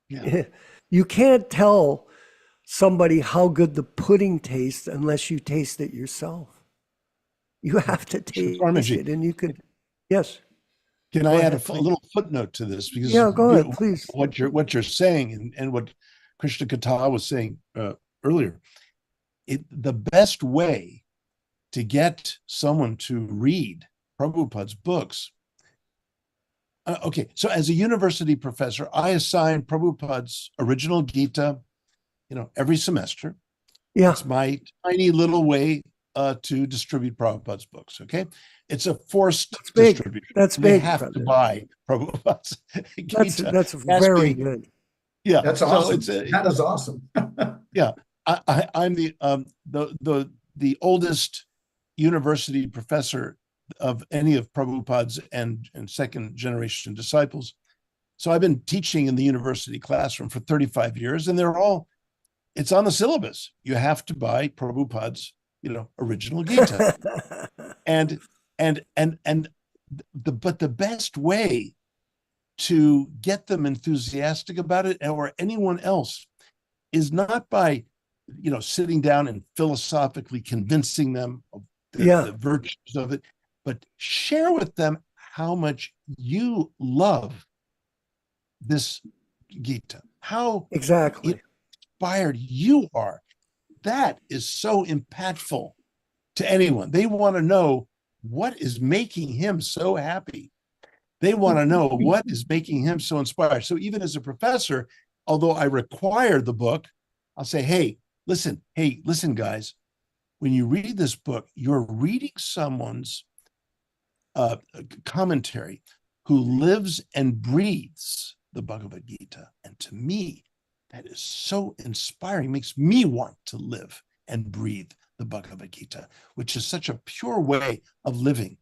Yeah. You can't tell somebody how good the pudding tastes unless you taste it yourself. You have to taste it, and you can. Yes. Can I add a little footnote to this? Because go ahead, please. What you're saying and what Krishna Katha was saying earlier, the best way to get someone to read Prabhupada's books. Okay, so as a university professor, I assign Prabhupada's original Gita, every semester. Yeah. It's my tiny little way to distribute Prabhupada's books. Okay, it's a forced distribution. That's big. They have to buy Prabhupada's Gita. That's very good. Yeah, That's awesome. So that is awesome. Yeah, I'm the oldest university professor of any of Prabhupada's and second generation disciples. So I've been teaching in the university classroom for 35 years, and it's on the syllabus. You have to buy Prabhupada's, original Gita. But the best way to get them enthusiastic about it, or anyone else, is not by, sitting down and philosophically convincing them of the virtues of it, but share with them how much you love this Gita, how exactly inspired you are. That is so impactful to anyone. They want to know what is making him so happy. They want to know what is making him so inspired. So even as a professor, although I require the book, I'll say, hey, listen, guys, when you read this book, you're reading someone's commentary who lives and breathes the Bhagavad Gita. And to me, that is so inspiring, makes me want to live and breathe the Bhagavad Gita, which is such a pure way of living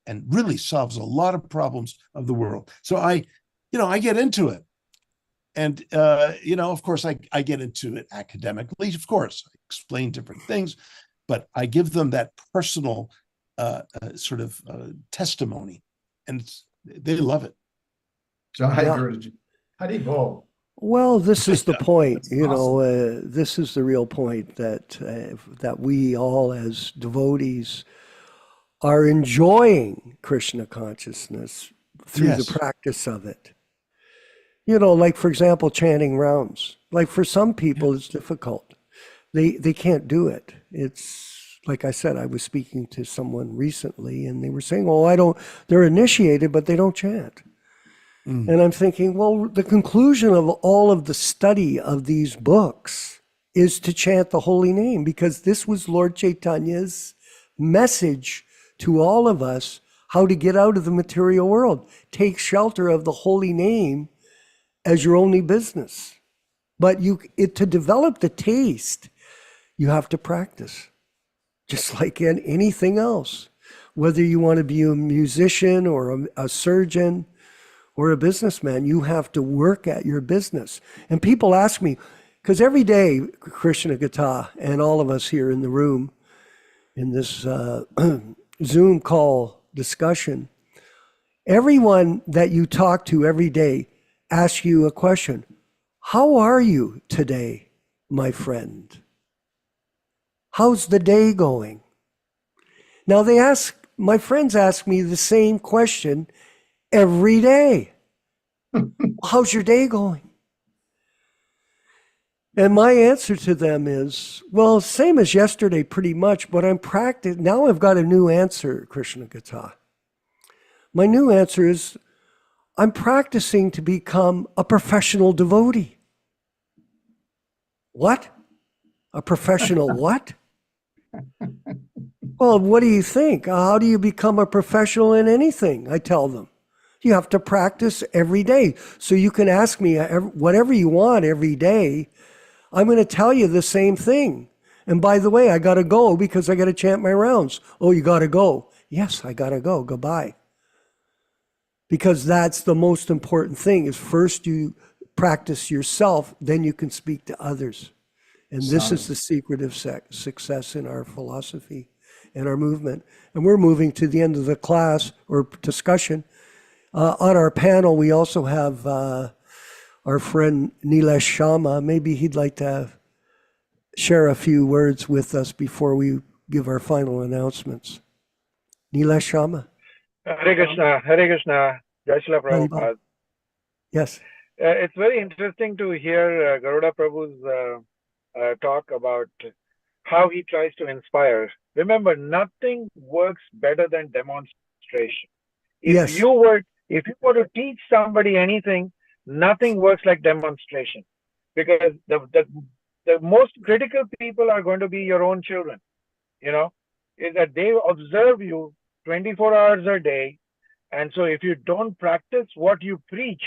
and really solves a lot of problems of the world. So I get into it. And, of course, I get into it academically. Of course, I explain different things, but I give them that personal sort of testimony, and they love it. Jai Guruji. Haribol. Well, this is the point, Awesome. this is the real point that we all as devotees are enjoying Krishna consciousness through the practice of it. Like, for example, chanting rounds. Like, for some people, it's difficult. They can't do it. It's, like I said, I was speaking to someone recently, and they were saying, they're initiated, but they don't chant. And I'm thinking, well, the conclusion of all of the study of these books is to chant the holy name, because this was Lord Chaitanya's message to all of us how to get out of the material world. Take shelter of the holy name as your only business. But to develop the taste, you have to practice, just like in anything else. Whether you want to be a musician or a surgeon or a businessman, you have to work at your business. And people ask me, because every day, Krishna Gata and all of us here in the room, in this Zoom call discussion, everyone that you talk to every day asks you a question. How are you today, my friend? How's the day going? Now my friends ask me the same question every day. How's your day going? And my answer to them is, well, same as yesterday pretty much, but now I've got a new answer, Krishna Gata. My new answer is, I'm practicing to become a professional devotee. What? A professional what? Well, what do you think? How do you become a professional in anything? I tell them. You have to practice every day. So you can ask me whatever you want every day. I'm going to tell you the same thing. And by the way, I got to go because I got to chant my rounds. Oh, you got to go. Yes, I got to go. Goodbye. Because that's the most important thing is first you practice yourself, then you can speak to others. And this is the secret of success in our philosophy and our movement. And we're moving to the end of the class or discussion. On our panel, we also have our friend Nilesh Sharma. Maybe he'd like to share a few words with us before we give our final announcements. Nilesh Sharma. Hare Krishna, Jai Shri Prabhupada. Yes. It's very interesting to hear Garuda Prabhu's talk about how he tries to inspire. Remember, nothing works better than demonstration. If you were to teach somebody anything, nothing works like demonstration, because the most critical people are going to be your own children. Is that they observe you 24 hours a day, and so if you don't practice what you preach,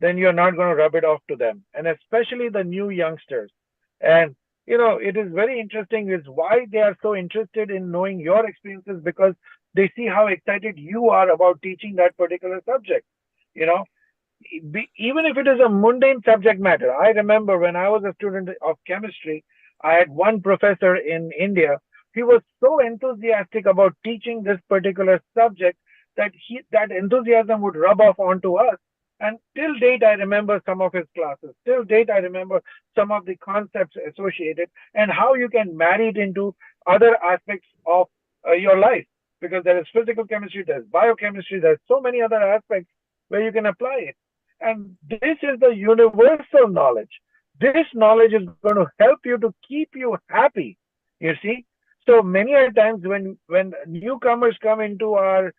then you're not going to rub it off to them, and especially the new youngsters. And it is very interesting is why they are so interested in knowing your experiences, because they see how excited you are about teaching that particular subject. Even if it is a mundane subject matter. I remember when I was a student of chemistry, I had one professor in India. He was so enthusiastic about teaching this particular subject that that enthusiasm would rub off onto us. And till date, I remember some of his classes. Till date, I remember some of the concepts associated and how you can marry it into other aspects of your life. Because there is physical chemistry, there's biochemistry, there's so many other aspects where you can apply it. And this is the universal knowledge. This knowledge is going to help you to keep you happy, you see. So many a times when newcomers come into our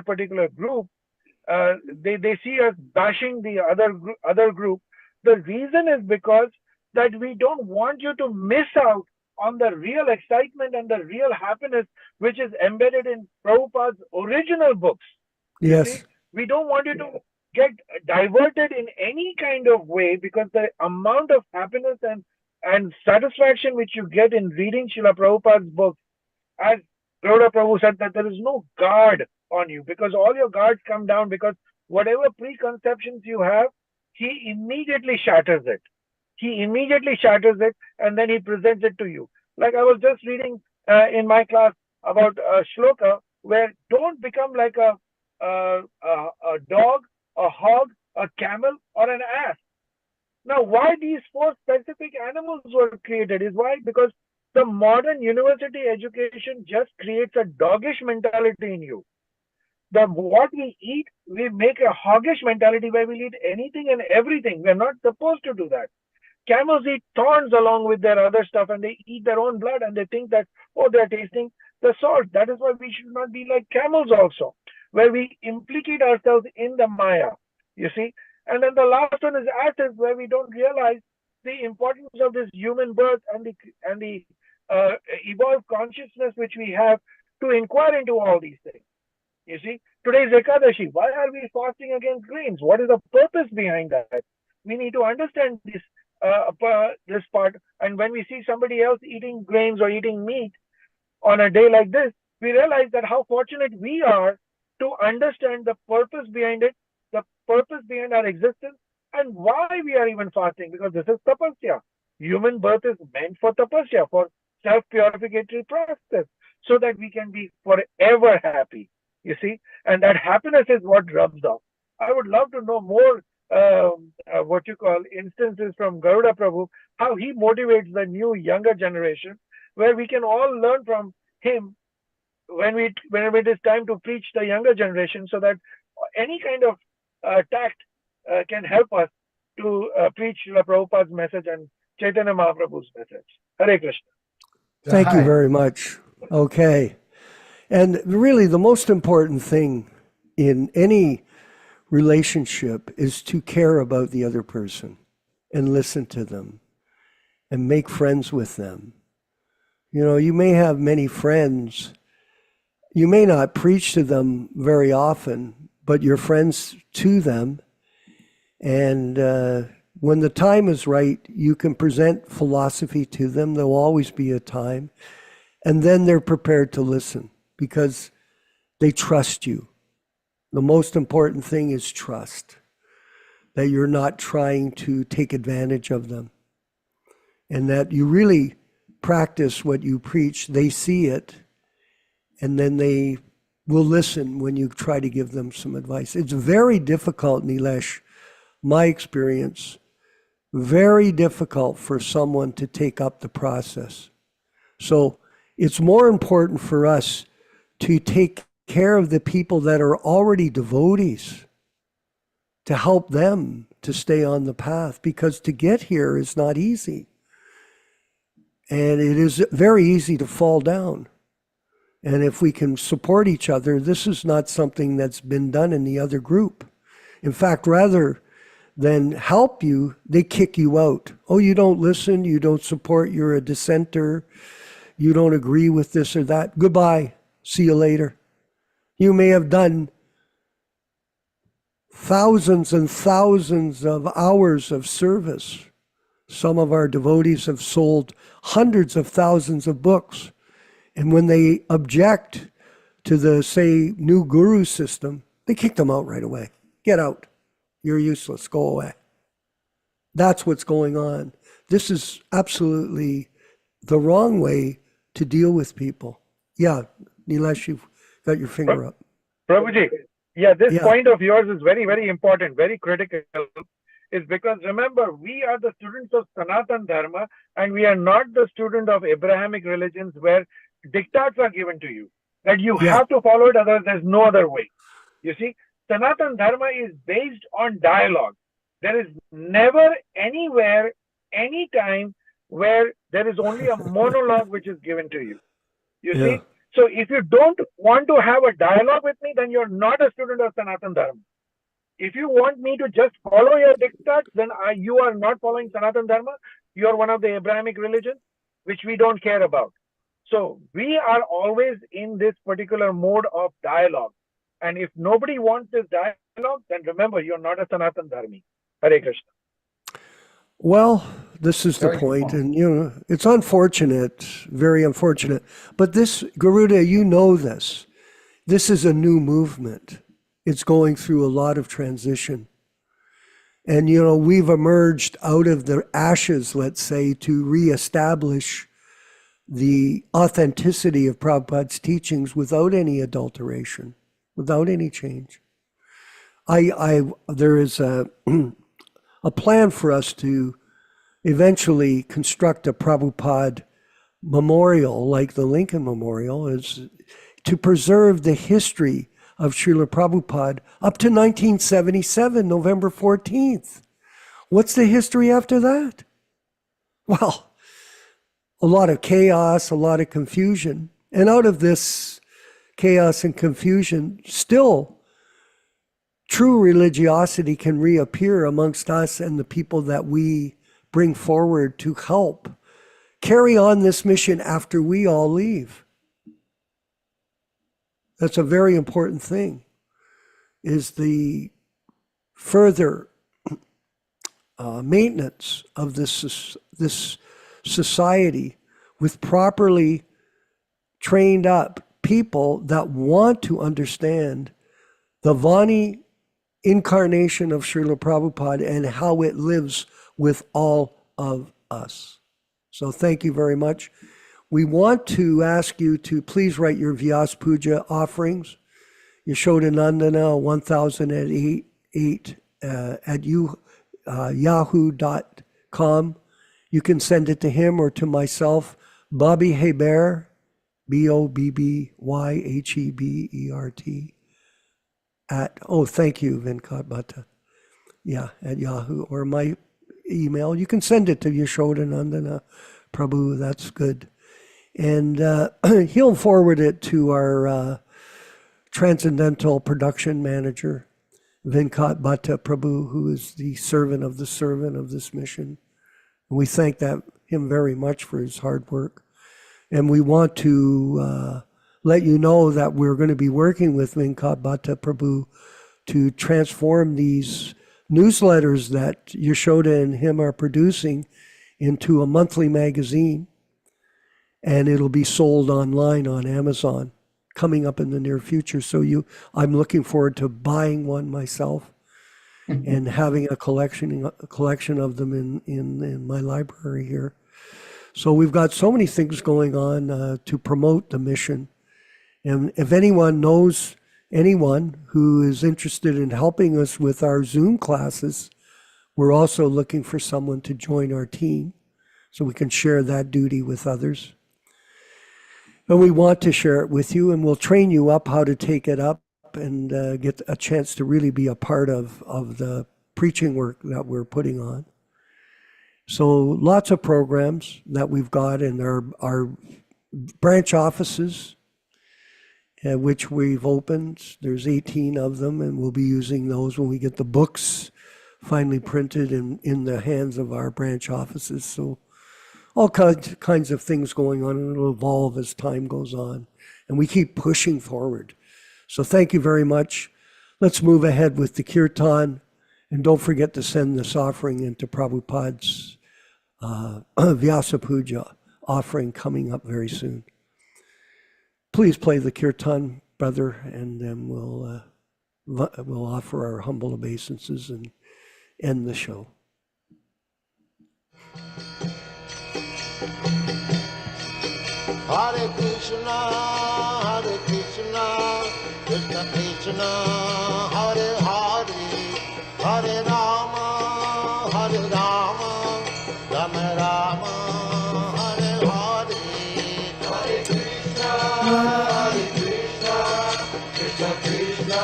particular group, they see us bashing the other group. The reason is because that we don't want you to miss out on the real excitement and the real happiness which is embedded in Prabhupada's original books. Yes. We don't want you to get diverted in any kind of way, because the amount of happiness and satisfaction which you get in reading Srila Prabhupada's books, as Garuda Prabhu said, that there is no guard on you, because all your guards come down, because whatever preconceptions you have, he immediately shatters it. And then he presents it to you. Like I was just reading in my class about a shloka where don't become like a dog, a hog, a camel, or an ass. Now, why these four specific animals were created is why? Because the modern university education just creates a doggish mentality in you. What we eat, we make a hoggish mentality where we eat anything and everything. We're not supposed to do that. Camels eat thorns along with their other stuff, and they eat their own blood, and they think that, oh, they're tasting the salt. That is why we should not be like camels also, where we implicate ourselves in the Maya, you see. And then the last one is asses, where we don't realize the importance of this human birth and the evolved consciousness which we have to inquire into all these things. You see, today's Ekadashi. Why are we fasting against grains? What is the purpose behind that? We need to understand this part. And when we see somebody else eating grains or eating meat on a day like this, we realize that how fortunate we are to understand the purpose behind it, the purpose behind our existence, and why we are even fasting. Because this is tapasya. Human birth is meant for tapasya, for self-purificatory process, so that we can be forever happy. You see, and that happiness is what rubs off. I would love to know more instances from Garuda Prabhu, how he motivates the new younger generation, where we can all learn from him whenever it is time to preach the younger generation, so that any kind of tact can help us to preach Srila Prabhupada's message and Chaitanya Mahaprabhu's message. Hare Krishna. Thank you very much. Okay. And really, the most important thing in any relationship is to care about the other person and listen to them and make friends with them. You know, you may have many friends. You may not preach to them very often, but you're friends to them. And when the time is right, you can present philosophy to them. There'll always be a time. And then they're prepared to listen, because they trust you. The most important thing is trust, that you're not trying to take advantage of them, and that you really practice what you preach. They see it, and then they will listen when you try to give them some advice. It's very difficult, Nilesh, my experience, very difficult for someone to take up the process. So it's more important for us to take care of the people that are already devotees, to help them to stay on the path, because to get here is not easy. And it is very easy to fall down. And if we can support each other, this is not something that's been done in the other group. In fact, rather than help you, they kick you out. Oh, you don't listen, you don't support, you're a dissenter, you don't agree with this or that. Goodbye. See you later. You may have done thousands and thousands of hours of service. Some of our devotees have sold hundreds of thousands of books. And when they object to the, say, new guru system, they kick them out right away. Get out. You're useless. Go away. That's what's going on. This is absolutely the wrong way to deal with people. Yeah, Nilesh, you've got your finger up. Prabhuji, this point of yours is very, very important, very critical. Is because remember, we are the students of Sanatan Dharma, and we are not the student of Abrahamic religions where diktats are given to you, that you have to follow it, otherwise there's no other way. You see, Sanatan Dharma is based on dialogue. There is never anywhere, anytime where there is only a monologue which is given to you. You see? So if you don't want to have a dialogue with me, then you're not a student of Sanatan Dharma. If you want me to just follow your diktats, then you are not following Sanatan Dharma. You are one of the Abrahamic religions, which we don't care about. So we are always in this particular mode of dialogue. And if nobody wants this dialogue, then remember, you're not a Sanatan Dharmi. Hare Krishna. Well, this is the point, and it's unfortunate, very unfortunate. But this, Garuda, you know this. This is a new movement. It's going through a lot of transition. And, we've emerged out of the ashes, let's say, to reestablish the authenticity of Prabhupada's teachings without any adulteration, without any change. There is a plan for us to eventually construct a Prabhupada memorial, like the Lincoln Memorial, is to preserve the history of Srila Prabhupada up to 1977, November 14th. What's the history after that? Well, a lot of chaos, a lot of confusion. And out of this chaos and confusion, still true religiosity can reappear amongst us and the people that we bring forward to help carry on this mission after we all leave. That's a very important thing, is the further maintenance of this society with properly trained up people that want to understand the Vani incarnation of Srila Prabhupada and how it lives with all of us. So thank you very much. We want to ask you to please write your Vyas Puja offerings. Yashodanandana 1008 at yahoo.com. You can send it to him or to myself, Bobby Hebert, BOBBYHEBERT, thank you, Venkat Bhatta. Yeah, at Yahoo, or my email. You can send it to Yashodanandana Prabhu, that's good. And he'll forward it to our transcendental production manager, Venkat Bhatta Prabhu, who is the servant of this mission. And we thank him very much for his hard work. And we want to let you know that we're going to be working with Venkat Bhatta Prabhu to transform these newsletters that Yashoda and him are producing into a monthly magazine. And it'll be sold online on Amazon coming up in the near future. So I'm looking forward to buying one myself and having a collection of them in my library here. So we've got so many things going on to promote the mission. And if anyone knows anyone who is interested in helping us with our Zoom classes, we're also looking for someone to join our team so we can share that duty with others. And we want to share it with you, and we'll train you up how to take it up and get a chance to really be a part of the preaching work that we're putting on. So lots of programs that we've got in our branch offices, which we've opened. There's 18 of them, and we'll be using those when we get the books finally printed in the hands of our branch offices. So all kinds of things going on, and it'll evolve as time goes on. And we keep pushing forward. So thank you very much. Let's move ahead with the kirtan. And don't forget to send this offering into Prabhupada's Vyasa Puja offering coming up very soon. Please play the kirtan, brother, and then we'll offer our humble obeisances and end the show. Hare Krishna, Krishna Krishna, Hare Hare, Hare Rama, Rama Rama, Hare Hare. Hare Krishna, Krishna Krishna,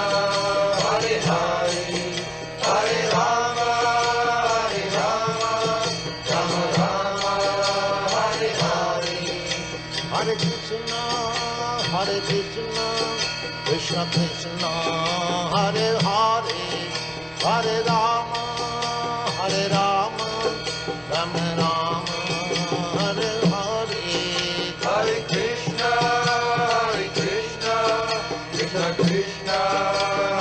Hare Hare, Hare Rama, Rama Rama, Hare Hare. Hare Krishna, Krishna Krishna, Hare Hare, Hare Rama, Rama Rama, Hare Hare. Hare Krishna, Krishna Krishna,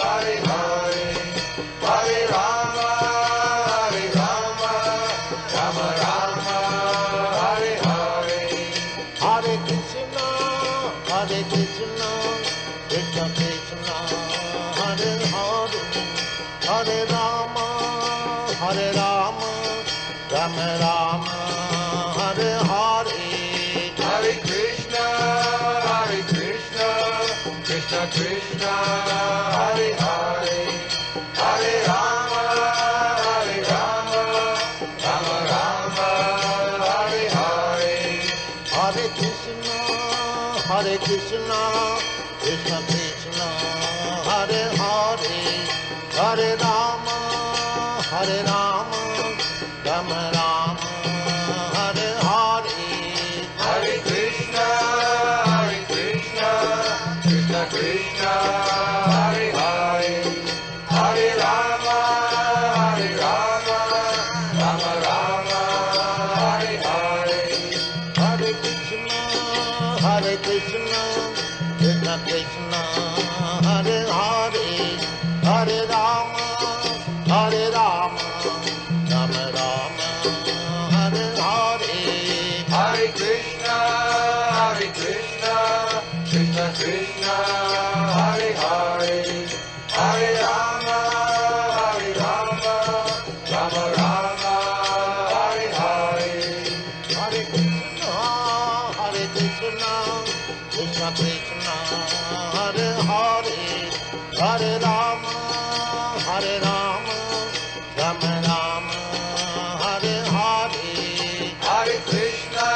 Hare Hare, Hare Rama, Rama Rama, Hare Hare. Hare Krishna, Krishna Krishna, Hare Hare, Hare Rama, Rama Rama, Hare Hare. Hare Krishna, Krishna Krishna, Hare Hare, Hare Rama, Rama Rama, Hare Hare. Hare Krishna, Krishna Krishna, Hare Hare, Hare Rama, Rama Rama, Hare Hare. Hare Krishna, Krishna Krishna, Hare Hare, Hare Rama, Rama Rama, Hare Hare. Rama, Rama Rama, Hare Hare, Hare Krishna, Krishna Krishna, Hare Hare, Hare Rama, Rama Rama, Hare Hare. Hare Krishna, Krishna Krishna, Hare Hare, Hare Rama, Rama Rama, Hare Hare. Hare Krishna,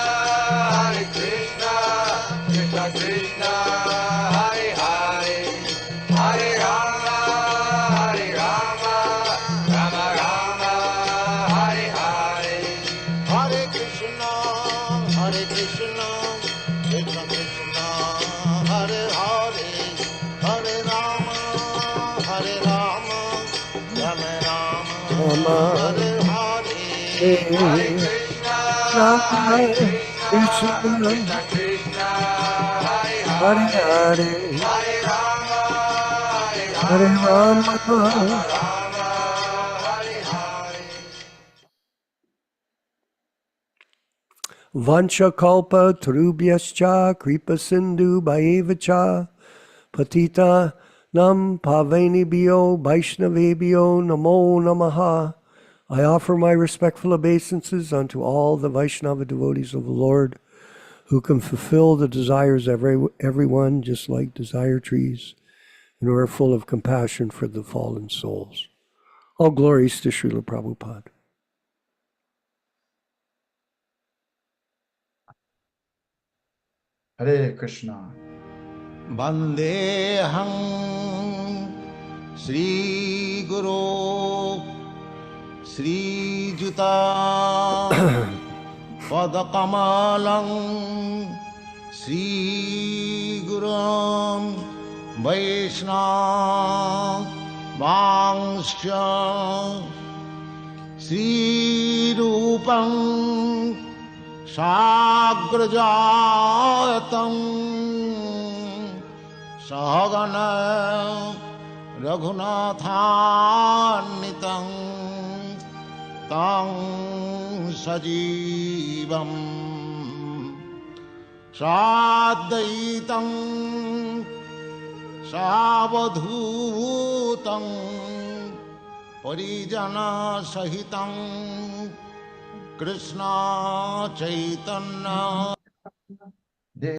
Krishna Krishna, Hare Hare, Hare Rama, Rama Rama, Hare Hare. Hare Krishna, Krishna Krishna, Hare Hare, Hare Rama, Rama Rama, Rama, Hare Hare. Hare Krishna, Krishna, Krishna, Hare Hare Hare, Hare, Hare Rama, Hare Rama, Rama, Hare Hare. Vancha kalpa tarubhyascha kripa sindhu bhayevacha patita nam pavenibhyo vaishnavebhyo namo namaha. I offer my respectful obeisances unto all the Vaishnava devotees of the Lord who can fulfill the desires of everyone just like desire trees and who are full of compassion for the fallen souls. All glories to Srila Prabhupada. Hare Krishna. Vandeham Sri Guru Sri Juta Padakamalam Sri Gurum Vaishnava Vangscha Sri Rupam Sagrajatam Sahagana Raghunathannitam Tang Sajivam Sadaitam Savadhutam Parijana Sahitam Krishna Chaitanya